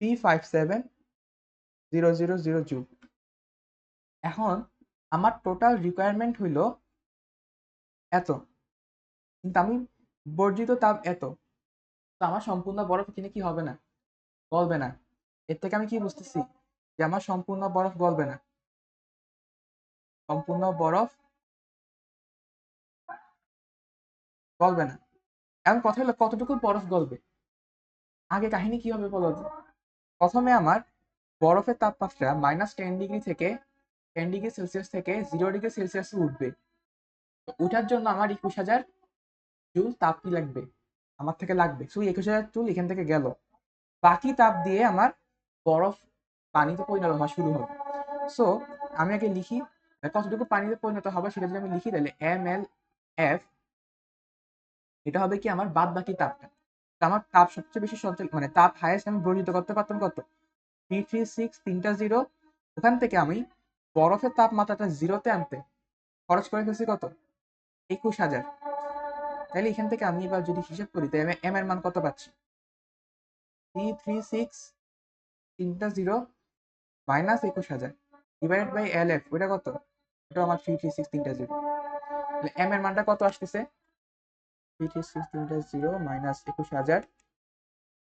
357,000 জুল। এখন আমার টোটাল রিকোয়ারমেন্ট হইল এত, কিন্তু আমি বর্জিত তাপ এত, তো আমার সম্পূর্ণ বরফ এখানে কি হবে না, গলবে না। এর থেকে আমি কি বুঝতেছি যে আমার সম্পূর্ণ বরফ গলবে না, সম্পূর্ণ বরফ গলবে না। এখন কথা হলো কতটুকু বরফ গলবে। আগে কাহিনী কি হবে বলো তো? প্রথমে আমার বরফের তাপমাত্রা -10 ডিগ্রি থেকে 10 ডিগ্রি সেলসিয়াস থেকে 0 ডিগ্রি সেলসিয়াসে উঠবে। তো উঠার জন্য আমার 21,000 জুল তাপ কি লাগবে, আমার থেকে লাগবে। শুধু 21,000 জুল এখান থেকে গেল, বাকি তাপ দিয়ে আমার বরফ পানিতে পরিণত হওয়া শুরু হবে। সো আমি আগে লিখি কতটুকু পানিতে পরিণত হবে, সেটা যদি আমি লিখি তাহলে ml/f, এটা হবে কি আমার বাদ বাকি তাপটা। তো আমার তাপ সবচেয়ে বেশি সঞ্চাল, মানে তাপ হাইয়েস্ট আমি বর্ধিত করতে পারতাম কত, 336, তিনটা জিরো। ওখান থেকে আমি বরফের তাপমাত্রাটা জিরোতে আনতে খরচ করে ফেলছি কত, 21,000। তাহলে এখান থেকে আমি এবার যদি হিসাব করি তাহলে এম এর মান কত পাচ্ছি, 336, তিনটা zero minus 21,000 divided by LF, ওটা কত, ওটা আমার 336, তিনটা জিরো। তাহলে এম এর মানটা কত আসতেছে, 336, তিনটা জিরো মাইনাস 21,000,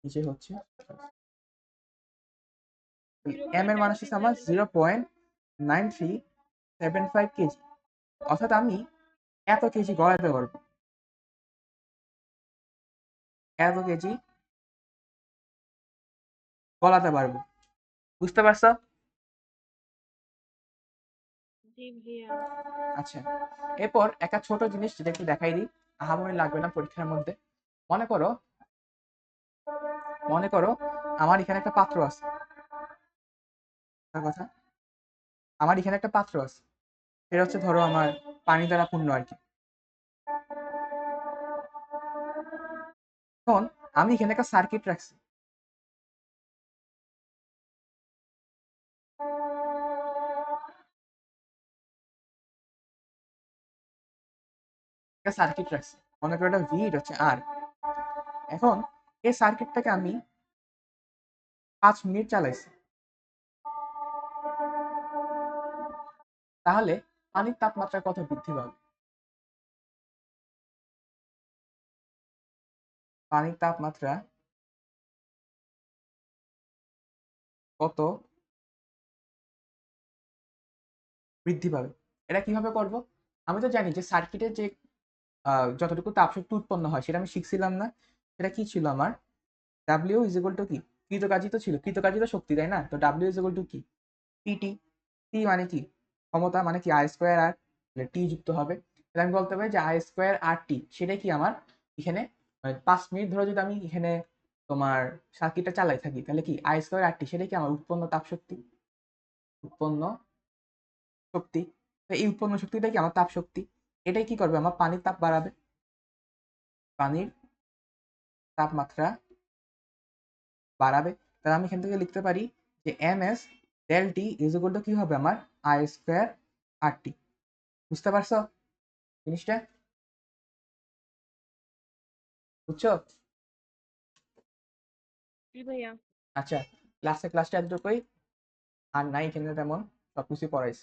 নিচে হচ্ছে এম এর মান আসতেছে আমার 0.9375 কেজি। অর্থাৎ আমি এত কেজি গলাতে পারবো, এত কেজি গলাতে পারবো। বুঝতে পারছো? জি ভাইয়া। আচ্ছা, এরপর একটা ছোট জিনিস যেটা একটু দেখাই দিই, আহামরি লাগবে না পরীক্ষার মধ্যে। মনে করো মনে করো আমার এখানে একটা পাত্র আছে, একটা কথা, আমার এখানে একটা পাত্র আছে, সেটা হচ্ছে ধরো আমার পানি দ্বারা পূর্ণ আর কি। এখন আমি এখানে একটা সার্কিট রাখছি, একটা সার্কিট রাখছি, মনে করো এটা ভি, এটা হচ্ছে আর। এখন এই সার্কিটটাকে আমি 5 মিনিট চালাইছি, তাহলে পানির তাপমাত্রা কত বৃদ্ধি পাবে? পানির তাপমাত্রা কত বৃদ্ধি পাবে? এটা কিভাবে করব? আমি তো জানি যে সার্কিটের যে যতটুকু তাপশক্তি উৎপন্ন হয় সেটা আমি শিখছিলাম না? সেটা কি ছিল আমার? ডাব্লিউ ইজ ইকুয়াল টু কি? কৃতকার্যিত ছিল, কৃতকার্যিত শক্তি, তাই না? তো ডাব্লিউ ইজ ইকুয়াল টু কি? পিটি। টি মানে কি? ক্ষমতা, মানে কি আই স্কোয়ার আর টি যুক্ত হবে। তাহলে আমি বলতে পারি যে আই স্কোয়ার আর টি, সেটাই কি আমার এখানে, মানে 5 মিনিট ধরে যদি আমি এখানে তোমার সার্কিটটা চালাই থাকি, তাহলে কি আই স্কোয়ার আর টি, সেটাই কি আমার উৎপন্ন তাপশক্তি, উৎপন্ন শক্তি। তো এই উৎপন্ন শক্তিটা কি আমার তাপ শক্তি। এটাই কি করবে? আমার পানির তাপ বাড়াবে, পানির তাপমাত্রা বাড়াবে। তাহলে আমি এখান থেকে লিখতে পারি যে M S del T is equal to কি হবে আমার আই স্কোয়ার আর টি। বুঝতে পারছো জিনিসটা? বুঝছো? জি ভাইয়া। আচ্ছা, ক্লাসটা এতটুকুই, আর নাই এখানে তেমন, সবকিছু পড়াইছে।